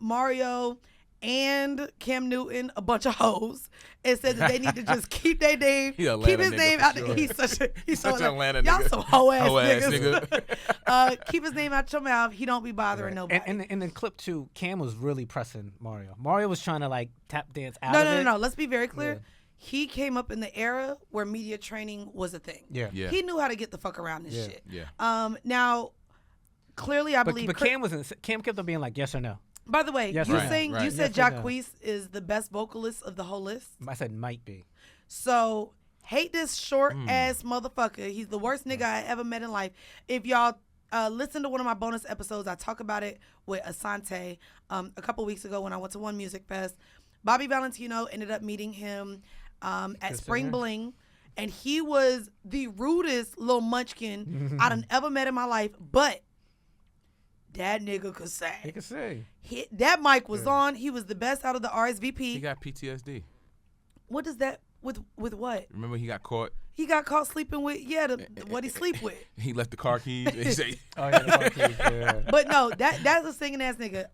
Mario and Cam Newton a bunch of hoes and said that they need to just keep their name, keep his name out. Sure. He's such an Atlanta nigga. Y'all some hoe ass niggas. Keep his name out your mouth. He don't be bothering nobody. And in the clip too, Cam was really pressing Mario. Mario was trying to like tap dance out of it. No. Let's be very clear. Yeah. He came up in the era where media training was a thing. Yeah. He knew how to get the fuck around this shit. Yeah. Now, clearly, I believe. But Cam kept on being like, yes or no. By the way, you said Jacquees is the best vocalist of the whole list? I said might be. So, hate this short-ass motherfucker. He's the worst nigga I ever met in life. If y'all listen to one of my bonus episodes, I talk about it with Asante a couple weeks ago when I went to One Music Fest. Bobby Valentino ended up meeting him at Spring Bling, and he was the rudest little munchkin I'd ever met in my life, but that nigga could sing. He could sing. That mic was on. He was the best out of the RSVP. He got PTSD. What does that with what? Remember he got caught? He got caught sleeping with what he sleep with. He left the car keys. And he say, the car keys. Yeah. But no, that's a singing ass nigga.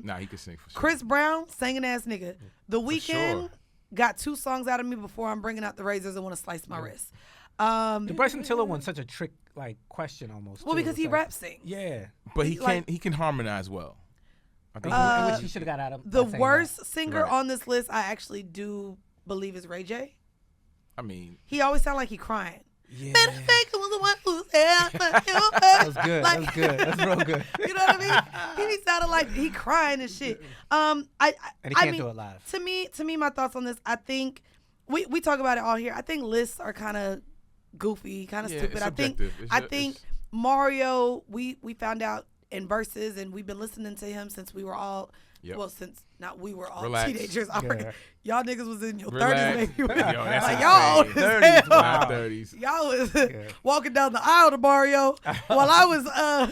Nah, he could sing for sure. Chris Brown, singing ass nigga. The Weeknd got 2 songs out of me before I'm bringing out the razors and want to slice my wrist. The Bryson Tiller one's such a trick question almost. Well, because he rap sings. Yeah, but he can harmonize well. I think which he should have got out of. The worst singer on this list, I actually do believe, is Ray J. I mean, he always sound like he crying. Yeah. Was the one who that was good. That was good. That's real good. You know what I mean? He sounded like he crying and shit. And he can't do it live. To me, my thoughts on this. I think we talk about it all here. I think lists are kind of goofy, kind of stupid. I think Mario, we found out in Versus, and we've been listening to him since we were all since not we were all teenagers. Y'all niggas was in your 30s, maybe. Y'all 30s. Y'all was walking down the aisle to Mario while I was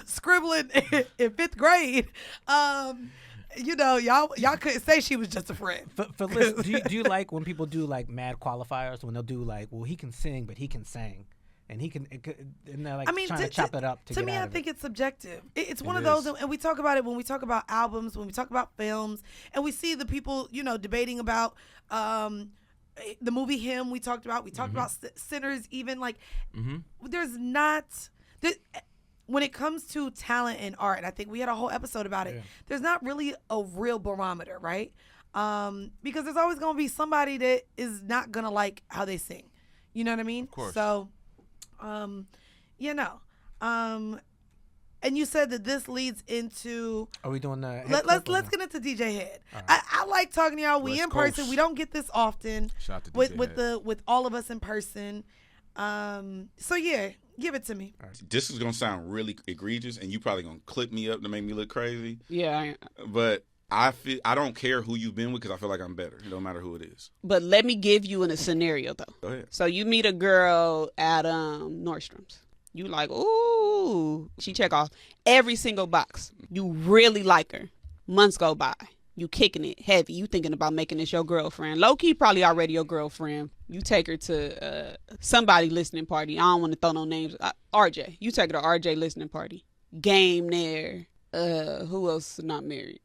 scribbling in 5th grade. Y'all couldn't say she was just a friend. For lists, do you like when people do like mad qualifiers, when they'll do like, well, he can sing, but he can sing, and he can, and they're like trying to chop it up to get me, out I of think it. it's subjective. It's one of those, and we talk about it when we talk about albums, when we talk about films, and we see the people, debating about the movie Him. We talked about Sinners, even like there's not. When it comes to talent and art, and I think we had a whole episode about it, there's not really a real barometer, right? Because there's always going to be somebody that is not going to like how they sing. You know what I mean? Of course. So, and you said that this leads into... Are we doing the... Let's get into DJ Head. Right. I like talking to y'all. We in person. We don't get this often with all of us in person. So, yeah. Give it to me. This is gonna sound really egregious, and you probably gonna clip me up to make me look crazy. Yeah, but I don't care who you've been with because I feel like I'm better, no matter who it is. But let me give you a scenario though. Go ahead. So you meet a girl at Nordstrom's. You like, ooh, she check off every single box. You really like her. Months go by. You kicking it heavy. You thinking about making this your girlfriend. Low key, probably already your girlfriend. You take her to somebody listening party. I don't want to throw no names. RJ. You take her to RJ listening party. Game there. Who else is not married?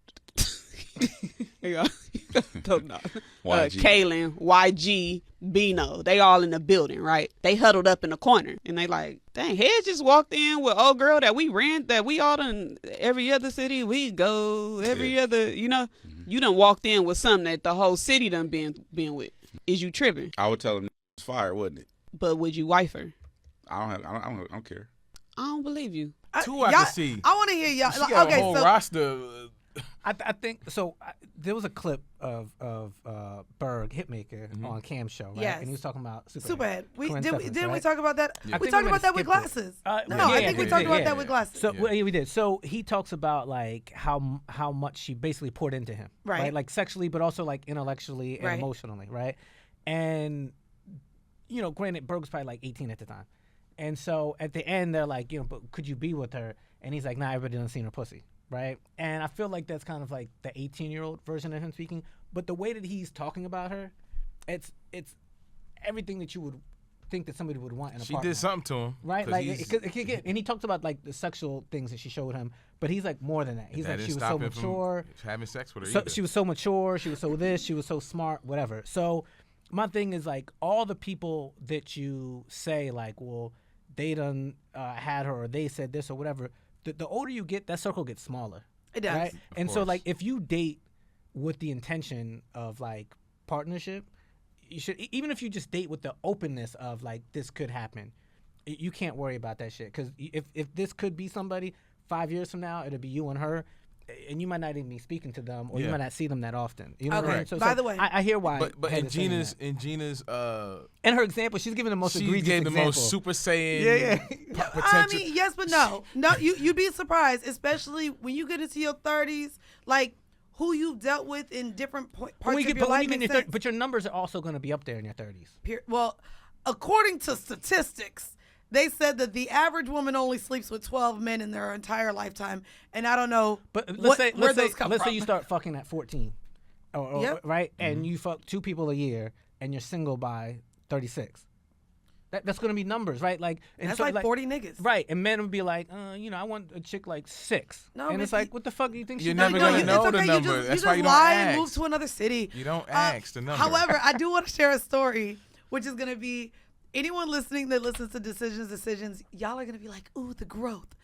Kaylin, YG, Bino, they all in the building, right? They huddled up in the corner, and they like, dang, Head just walked in with old girl that we all done, every other city we go, every other, you know, you done walked in with something that the whole city done been with. Is you tripping? I would tell him it's fire, wouldn't it? But would you wife her? I don't care. I don't believe you. I can see. I want to hear y'all. She got a whole so roster. I think so. There was a clip of Berg Hitmaker on Cam's show, right? Yes. And he was talking about Superhead. Corinne Didn't Steffens, we right? talk about that? Yeah. We I think talked we about that with skipped glasses. it. No, Yeah, I think we talked about that with glasses. So we did. So he talks about like how much she basically poured into him, right? Like sexually, but also like intellectually and emotionally, right? And you know, granted, Berg was probably like 18 at the time, and so at the end they're like, you know, but could you be with her? And he's like, nah, everybody done seen her pussy. Right. And I feel like that's kind of like the 18-year-old version of him speaking. But the way that he's talking about her, it's everything that you would think that somebody would want in a partner. She did something to him. Right. Like, and he talked about like the sexual things that she showed him. But he's like more than that. He's like, she was so mature. Having sex with her. So, she was so mature. She was so this. She was so smart, whatever. So my thing is like all the people that you say like, well, they done had her or they said this or whatever. The older you get, that circle gets smaller. It does. Right? And so, like, if you date with the intention of, like, partnership, you should, even if you just date with the openness of, like, this could happen, you can't worry about that shit. Because if this could be somebody 5 years from now, it'll be you and her, and you might not even be speaking to them, or you might not see them that often. You know what I mean? So by the way, I hear why. But in Gina's and her example, she's giving the most egregious she gave the example. most Super Saiyan. Potential. I mean, yes, but no. You'd be surprised, especially when you get into your 30s, like who you've dealt with in different parts of your life. But your numbers are also going to be up there in your 30s. Well, according to statistics, they said that the average woman only sleeps with 12 men in their entire lifetime, and I don't know where those come from. Let's say you start fucking at 14, right? And you fuck 2 people a year, and you're single by 36. That's going to be numbers, right? Like, and that's so, like 40 niggas. Right, and men would be like, you know, I want a chick like 6. No, and it's like, what the fuck do you think you're never going to know the number. That's why you don't lie ask. and move to another city. You don't ask the number. However, I do want to share a story, which is going to be, anyone listening that listens to Decisions, y'all are going to be like, ooh, the growth.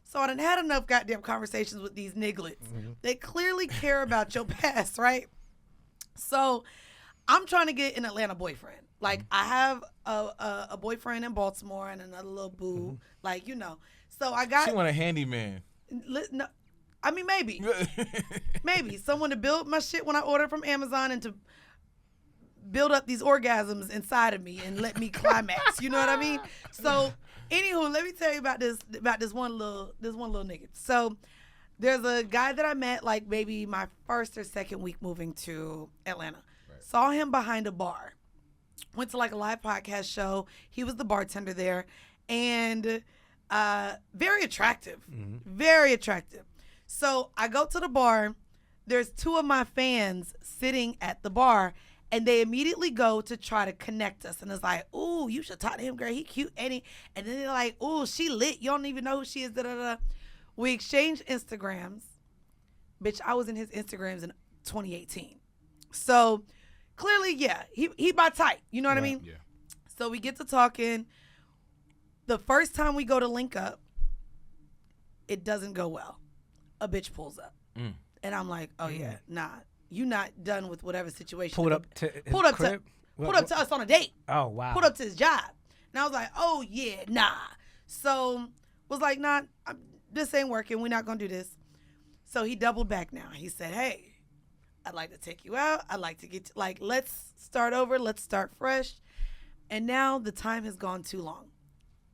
So I done had enough goddamn conversations with these nigglets. They clearly care about your past, right? So I'm trying to get an Atlanta boyfriend. Like, I have a boyfriend in Baltimore and another little boo. Like, you know. So I got... She want a handyman. No, I mean, maybe. Maybe. Someone to build my shit when I order from Amazon and to build up these orgasms inside of me and let me climax. You know what I mean? So, anywho, let me tell you about this one little nigga. So, there's a guy that I met like maybe my first or second week moving to Atlanta. Right. Saw him behind a bar. Went to like a live podcast show. He was the bartender there, and very attractive. Very attractive. So I go to the bar. There's 2 of my fans sitting at the bar, and they immediately go to try to connect us. And it's like, ooh, you should talk to him, girl. He cute, ain't he? And then they're like, ooh, she lit. You don't even know who she is. Da, da, da. We exchanged Instagrams. Bitch, I was in his Instagrams in 2018. So clearly, yeah, he my type. You know what I mean? Yeah. So we get to talking. The first time we go to link up, it doesn't go well. A bitch pulls up. And I'm like, oh, yeah, nah. You not done with whatever situation. Pulled up to us on a date. Oh, wow. Pulled up to his job. And I was like, oh, yeah, nah. So was like, nah, this ain't working. We're not going to do this. So he doubled back now. He said, hey, I'd like to take you out. I'd like to get, let's start over. Let's start fresh. And now the time has gone too long.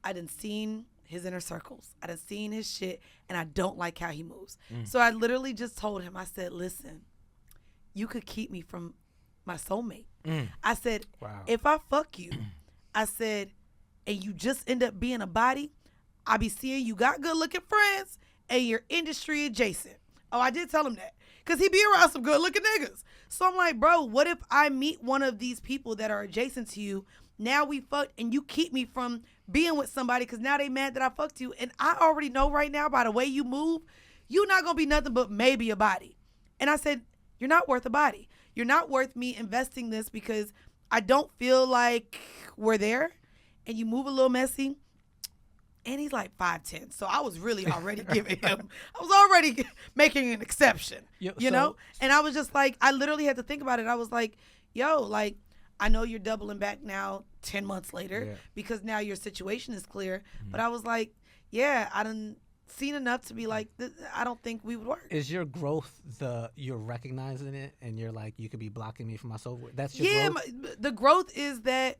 I done seen his inner circles. I done seen his shit, and I don't like how he moves. So I literally just told him, I said, listen, you could keep me from my soulmate. I said, if I fuck you, I said, and you just end up being a body, I be seeing you got good looking friends and you're industry adjacent. Oh, I did tell him that. Because he be around some good looking niggas. So I'm like, bro, what if I meet one of these people that are adjacent to you? Now we fucked and you keep me from being with somebody because now they mad that I fucked you. And I already know right now by the way you move, you're not going to be nothing but maybe a body. And I said, you're not worth a body. you're not worth me investing this because I don't feel like we're there, and you move a little messy. And he's like 5'10", so I was really already giving him. I was already making an exception, you know. And I was just like, I literally had to think about it. I was like, yo, like, I know you're doubling back now 10 months later because now your situation is clear. But I was like, yeah, I done seen enough to be like, I don't think we would work. Is your growth you're recognizing it and you're like, you could be blocking me from myself? That's your growth? Yeah, the growth is that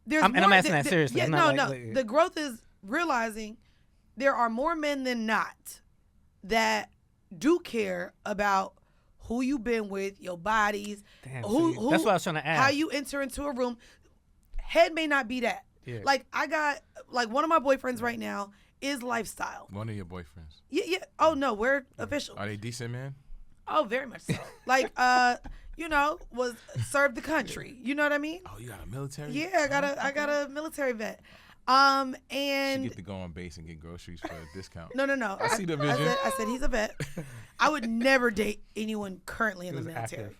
there's more. And I'm asking that seriously. Yeah, no. The growth is realizing there are more men than not that do care about who you've been with, your bodies. Damn, who that's what I was trying to ask. How you enter into a room. Head may not be that. Yeah. Like, I got, like, one of my boyfriends right now is lifestyle. One of your boyfriends? Yeah. Oh, no, we're official. Are they decent men? Oh, very much so. Like, you know, served the country. You know what I mean? Oh, you got a military? Yeah, I got a military vet. And she get to go on base and get groceries for a discount. No. I see the vision. I said he's a vet. I would never date anyone currently in the military. Active.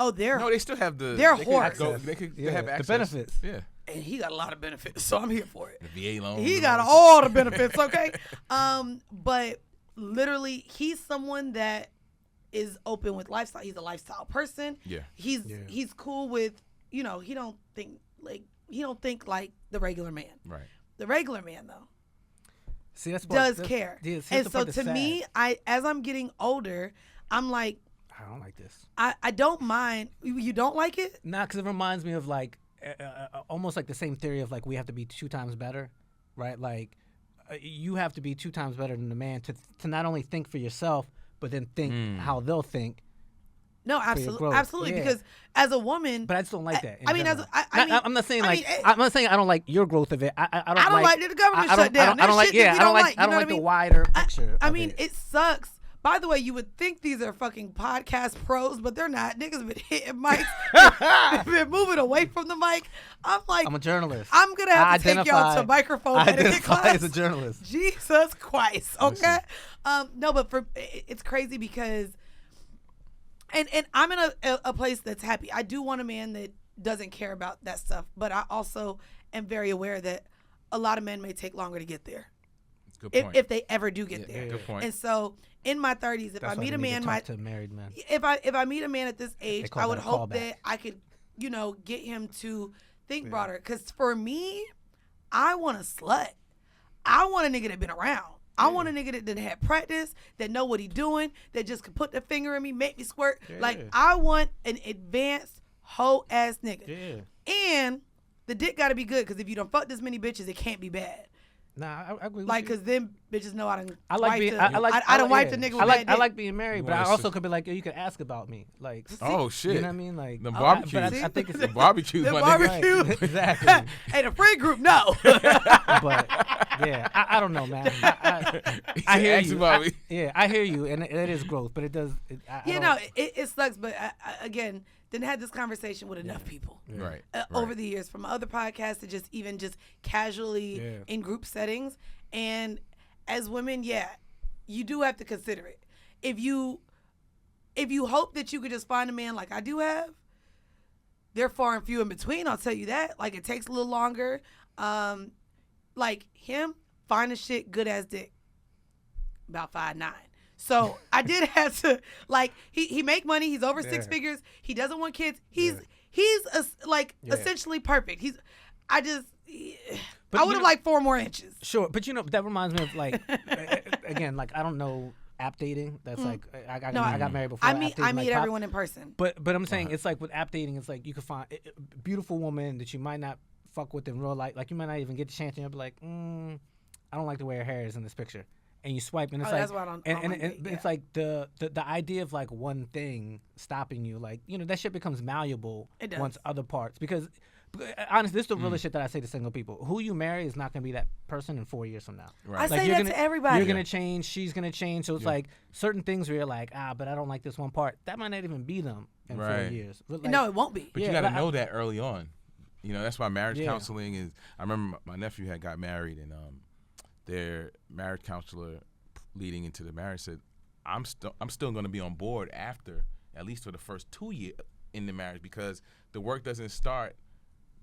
Oh, they still have the. They're horse. They have access. The benefits. Yeah. And he got a lot of benefits, so I'm here for it. The VA loan. He got all the benefits, okay? But literally, he's someone that is open with lifestyle. He's a lifestyle person. Yeah. He's cool with, you know, he don't think like the regular man. Right. The regular man, though, does care. Yeah, and so to me, as I'm getting older, I'm like, I don't like this. I don't mind. You don't like it? Nah, because it reminds me of like almost like the same theory of like we have to be 2 times better, right? Like you have to be 2 times better than the man to not only think for yourself, but then think how they'll think. No, absolutely. Yeah. Because as a woman, but I just don't like that. I mean, I'm not saying I'm not saying I don't like your growth of it. I don't like the government shut down. I don't like the wider picture. I mean, it sucks. By the way, you would think these are fucking podcast pros, but they're not. Niggas been hitting mics, been moving away from the mic. I'm like, I'm a journalist. I'm gonna have to take y'all to microphone etiquette class. As a journalist. Jesus Christ. Okay. No, but it's crazy because. And I'm in a place that's happy. I do want a man that doesn't care about that stuff, but I also am very aware that a lot of men may take longer to get there. Good point. If they ever do get there. Good point. And so in my 30s, if I meet a man, married men. If I meet a man at this age, I would hope that I could, you know, get him to think broader. Because for me, I want a slut. I want a nigga that been around. I want a nigga that had practice, that know what he doing, that just could put the finger in me, make me squirt. Yeah. Like, I want an advanced hoe ass nigga. Yeah. And the dick got to be good, because if you don't fuck this many bitches, it can't be bad. Nah, I agree with like, you. because them bitches know I done I like being, I done wiped the nigga with bad dick. I like being married, but I also could be like, yo, you could ask about me. Like, oh, shit. You know what I mean? Like, the barbecue. I think it's the barbecue. The barbecue. Right. Exactly. Hey, the friend group, no. But, yeah, I don't know, man. I hear you. I hear you, and it is growth, but it does. It sucks, but again, didn't have this conversation with enough people right over the years, from other podcasts to just casually in group settings. And as women, you do have to consider it. If you hope that you could just find a man like I do have, they're far and few in between, I'll tell you that. Like, it takes a little longer. Like him, fine as shit, good as dick. About 5'9". So I did have to, like, he make money. He's over 6 figures. He doesn't want kids. He's essentially perfect. I would have liked 4 more inches. Sure, but that reminds me of like, again, like, I don't know app dating. That's like I got married before. I meet everyone in person. But I'm saying it's like with app dating, it's like you can find a beautiful woman that you might not fuck with in real life. Like, you might not even get the chance, and you'll be like, I don't like the way her hair is in this picture. And you swipe, and it's like, that's why I don't it's like the idea of like one thing stopping you, like, that shit becomes malleable once other parts. Because honestly, this is the realest shit that I say to single people. Who you marry is not gonna be that person in 4 years from now. Right. I say that to everybody. You're gonna change. She's gonna change. So it's like certain things where you're like, but I don't like this one part. That might not even be them in 4 years. Like, no, it won't be. But you gotta know that early on. That's why marriage counseling is. I remember my nephew had got married, and their marriage counselor leading into the marriage said, I'm still going to be on board after at least for the first 2 years in the marriage, because the work doesn't start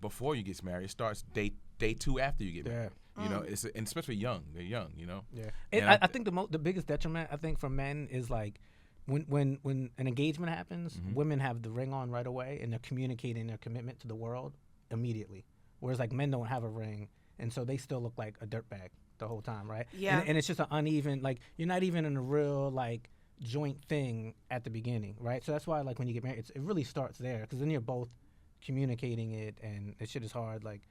before you get married. It starts day 2 after you get married. You know, and especially young. They're young, you know. Yeah. I think the biggest detriment I think for men is like when an engagement happens, women have the ring on right away and they're communicating their commitment to the world immediately. Whereas like men don't have a ring, and so they still look like a dirtbag the whole time, right? Yeah. And it's just an uneven, like you're not even in a real like joint thing at the beginning, right? So that's why like when you get married, it really starts there, because then you're both communicating it, and it shit is hard. Like,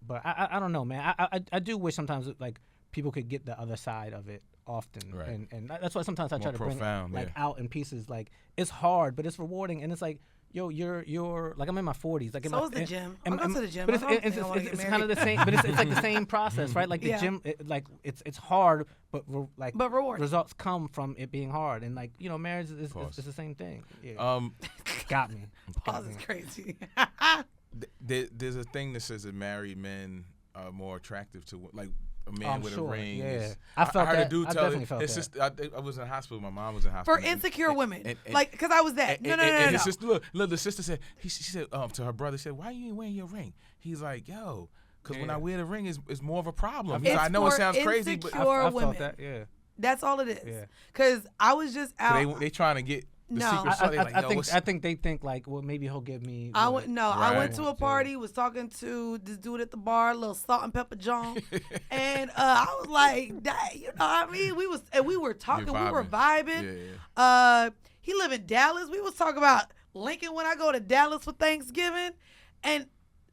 but I don't know, man. I do wish sometimes like people could get the other side of it often, Right. and that's why sometimes I More try to profound, bring it like yeah. out in pieces. Like it's hard, but it's rewarding, and it's like. Yo, you're like I'm in my 40s. Like So is the gym. I'm going to the gym. But I don't think I wanna get it's married. kind of the same. But it's like the same process, right? Like the gym, it's hard, but but rewarding. Results come from it being hard, and like you know, marriage is the same thing. Yeah. Got me. Pause is crazy. There's a thing that says that married men are more attractive to like a man with a ring. Yeah, I felt heard that. a dude I tell definitely it. felt His that. sister, I was in hospital. My mom was in hospital. For insecure women. and- Like, because I was that. No. His sister, look, the sister said, she said to her brother, said, why you ain't wearing your ring? He's like, yo, because when I wear the ring, it's more of a problem. It's I know it for sounds crazy, but insecure I women. felt that. Yeah. That's all it is. Yeah. Because I was just out. so they trying to get the No. secret sauce. They like, yo, I think they think like, well, maybe he'll give me. I what- went no. I Right. went to a party. Was talking to this dude at the bar, little salt and pepper John, and I was like, "Dang, you know what I mean?" We were talking. We were vibing. Yeah. He live in Dallas. We was talking about Lincoln when I go to Dallas for Thanksgiving, and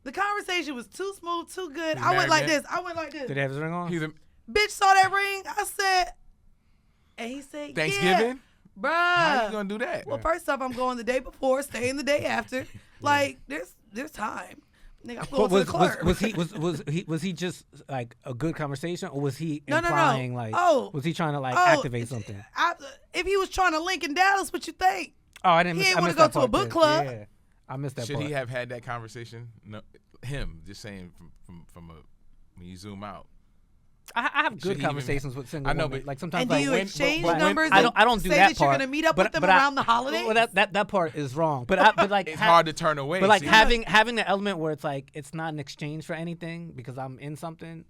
the conversation was too smooth, too good. He's I went like married, this. I went like this. Did he have his ring on? He's a Bitch saw that ring. I said, and he said, Thanksgiving? Yeah, bruh. How you gonna do that? Well, first off, I'm going the day before, staying the day after. Like, there's time. Nigga, I'm going to the club. Was he just like a good conversation, or was he No. implying like was he trying to like Oh, activate something? If he was trying to link in Dallas, what you think? Oh, I didn't. He miss, ain't I wanna missed go that to a part book then. club. Yeah, I missed that Should part. he have had that conversation? No, him just saying from a when you zoom out. I have Should good he even- conversations with single I know, women. but- Like sometimes And do like you when- exchange but when- numbers? I and don't do say that that part. you're gonna meet up but, with them but around the holidays. Well, that part is wrong. But like It's hard to turn away. But like see? having the element where it's like it's not an exchange for anything because I'm in something.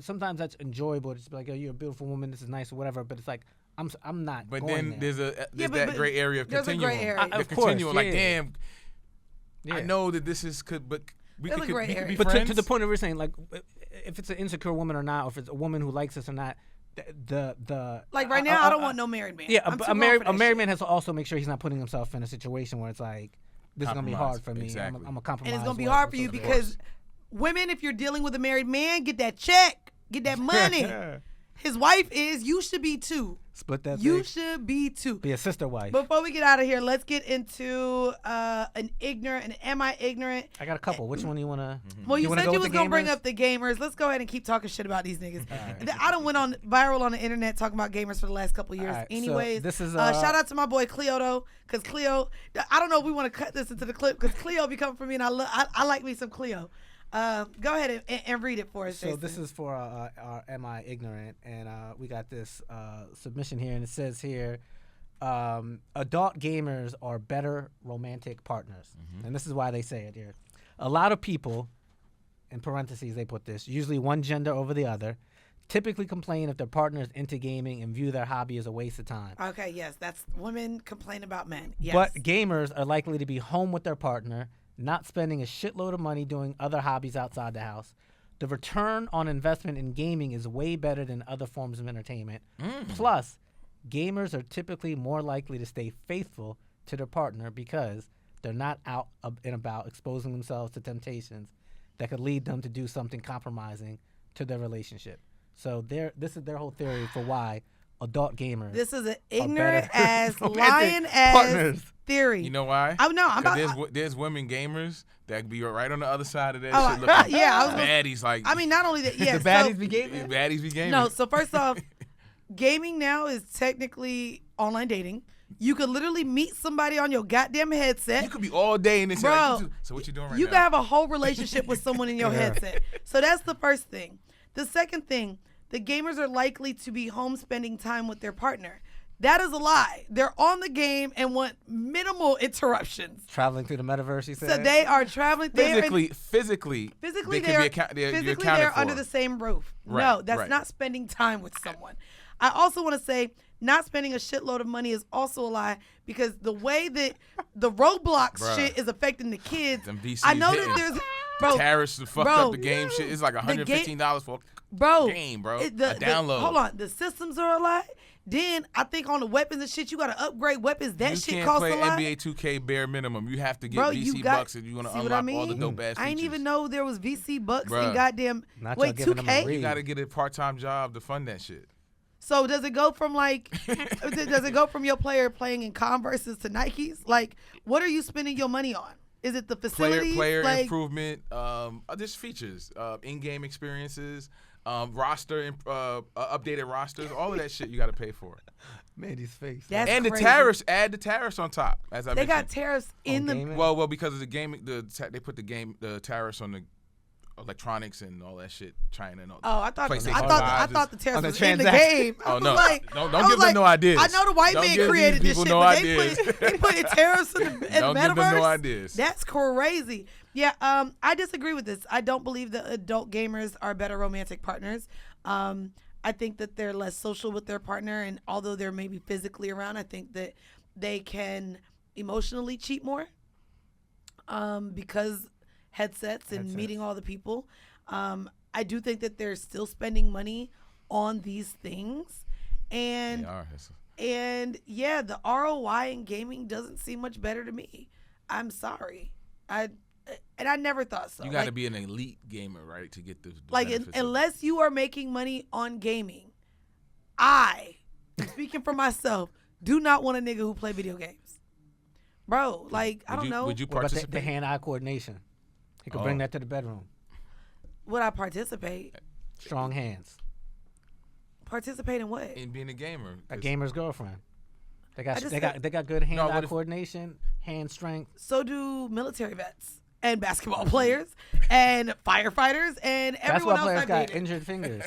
Sometimes that's enjoyable. Just be like, oh, you're a beautiful woman. This is nice or whatever. But it's like I'm not. But going then there. there's but that gray area of there's a continuum. gray area. The Of course, continuum, like yeah. damn. Yeah. I know that this is but we There's could a gray we could be area. But friends. to the point of we're saying, like, if it's an insecure woman or not, or if it's a woman who likes us or not, the Like right now, I don't want no married man. Yeah, I'm too a grown married for that shit. man has to also make sure he's not putting himself in a situation where it's like this is gonna be hard for me. Exactly. I'm a compromise. And it's gonna be with- hard for with you something. because women, if you're dealing with a married man, get that check, get that money. His wife is. You should be too. split that. You thing. should be too. Be a sister wife. Before we get out of here, let's get into an am I ignorant? I got a couple. Which one do you wanna? Well, you wanna said go you with was the gonna bring gamers? up the gamers. Let's go ahead and keep talking shit about these niggas. I done went on viral on the internet talking about gamers for the last couple of years. All right, so Anyways, this is, shout out to my boy Cleo though, because Cleo. I don't know if we want to cut this into the clip because Cleo be coming for me, and I like me some Cleo. Go ahead and read it for us. So Jayson. this is for our Am I Ignorant? And we got this submission here, and it says here, adult gamers are better romantic partners. And this is why they say it here. A lot of people, in parentheses they put this, usually one gender over the other, typically complain if their partner is into gaming and view their hobby as a waste of time. Okay, yes, that's women complain about men. Yes. But gamers are likely to be home with their partner, not spending a shitload of money doing other hobbies outside the house. The return on investment in gaming is way better than other forms of entertainment. Plus, gamers are typically more likely to stay faithful to their partner because they're not out and about exposing themselves to temptations that could lead them to do something compromising to their relationship. So this is their whole theory for why adult gamers. This is an ignorant better ass, romantic lying ass partners. theory. You know why? I know. I'm 'Cause about. there's women gamers that be right on the other side of that Oh, shit looking yeah, I was gonna- baddies like I mean, not only that. Yeah, the baddies be gaming? baddies be gamers. No, so first off, gaming now is technically online dating. You could literally meet somebody on your goddamn headset. you could be all day in this. Bro, Like, so what you doing right you now? can have a whole relationship with someone in your headset. So that's the first thing. The second thing, the gamers are likely to be home spending time with their partner. That is a lie. They're on the game and want minimal interruptions. Traveling through the metaverse, you said? So they are traveling. Physically, they're under the same roof. Right, no, that's right. not spending time with someone. I also want to say not spending a shitload of money is also a lie because the way that the Roblox Bruh. shit is affecting the kids. Them VCs I know that hitting. there's Tariffs fucked up the game shit. It's like $115 for a game, bro. A download. Hold on. The systems are a lie. Then I think on the weapons and shit, you got to upgrade weapons. That shit costs a lot. You can't play NBA 2K bare minimum. You have to get VC bucks if you want to unlock all the dope ass features. I didn't even know there was VC bucks Bruh. and goddamn. Not wait, y'all giving them a 2K? read. You got to get a part-time job to fund that shit. So does it go from like, does it go from your player playing in Converses to Nikes? Like, what are you spending your money on? Is it the facilities? Player improvement, just features, in-game experiences, roster, updated rosters, all of that shit you got to pay for. Mandy's face. That's and crazy. the tariffs, add the tariffs on top. As I They mentioned. got tariffs in the. gaming? Well, because of the gaming, they put the tariffs on the electronics and all that shit, China and all. Oh, I thought PlayStation I 5s thought the on tariffs the was in the transaction. game. I Oh was no! like, Don't I give was them no ideas. I know the white Don't man give created these this people shit, no but ideas. they put tariffs in the Don't metaverse. give them no ideas. That's crazy. Yeah, I disagree with this. I don't believe that adult gamers are better romantic partners. I think that they're less social with their partner, and although they're maybe physically around, I think that they can emotionally cheat more because headsets and meeting all the people. I do think that they're still spending money on these things, and They are. and yeah, the ROI in gaming doesn't seem much better to me. I'm sorry, I never thought so. You got to be an elite gamer, right, to get the like benefits of it. unless you are making money on gaming, speaking for myself, do not want a nigga who play video games, bro. Like I don't know. Would you What about participate? the hand-eye coordination? He could bring that to the bedroom. Would I participate? Strong hands. Participate in what? In being a gamer. A gamer's girlfriend. They got just they said- got good hand-eye what if- coordination, hand strength. So do military vets and basketball players and firefighters and everyone That's why else players I've got dated. injured fingers.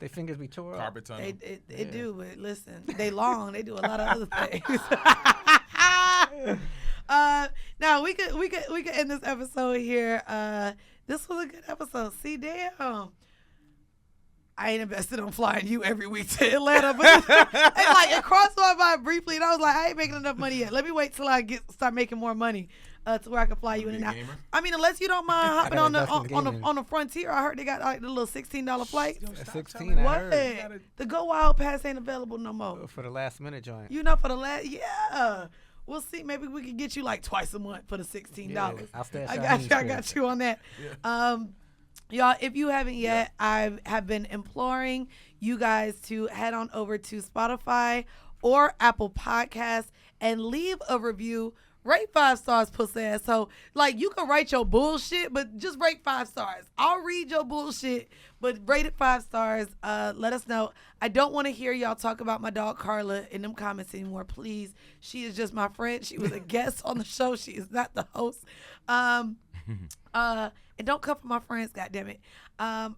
Their fingers be tore up. Carpet tunnel. They do, but listen, they long. They do a lot of other things. Now we could end this episode here. This was a good episode. See, damn. I ain't invested on flying you every week to Atlanta, but it crossed my mind briefly, and I was like, I ain't making enough money yet. Let me wait till I start making more money to where I can fly you in and out. Gamer? I mean, unless you don't mind hopping gotta on the invest in gaming. on the Frontier. I heard they got like the little $16 flight. At 16, I What? heard. The Go Wild Pass ain't available no more. For the last minute joint. You know, for the last, yeah. We'll see. Maybe we can get you like twice a month for the $16. Yeah, I'll stay at I Shawnee's got you on that. Y'all, if you haven't yet, I have been imploring you guys to head on over to Spotify or Apple Podcasts and leave a review. Rate 5 stars, pussy ass. So, like, you can write your bullshit, but just rate 5 stars. I'll read your bullshit, but rate it 5 stars. Let us know. I don't want to hear y'all talk about my dog Carla in them comments anymore, please. She is just my friend. She was a guest on the show. She is not the host. And don't come for my friends, goddammit.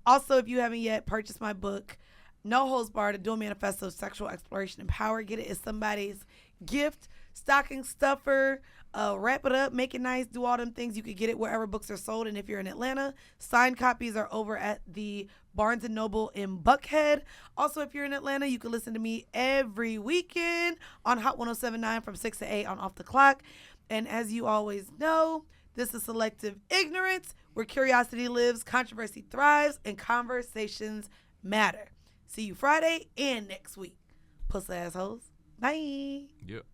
Also, if you haven't yet, purchase my book, No Holds Barred, A Dual Manifesto of Sexual Exploration and Power. Get it. It's somebody's gift, stocking stuffer, wrap it up, make it nice, do all them things. You could get it wherever books are sold. And if you're in Atlanta, signed copies are over at the Barnes & Noble in Buckhead. Also, if you're in Atlanta, you can listen to me every weekend on Hot 107.9 from 6 to 8 on Off the Clock. And as you always know, this is Selective Ignorance, where curiosity lives, controversy thrives, and conversations matter. See you Friday and next week. Pussy assholes. Bye. Yep.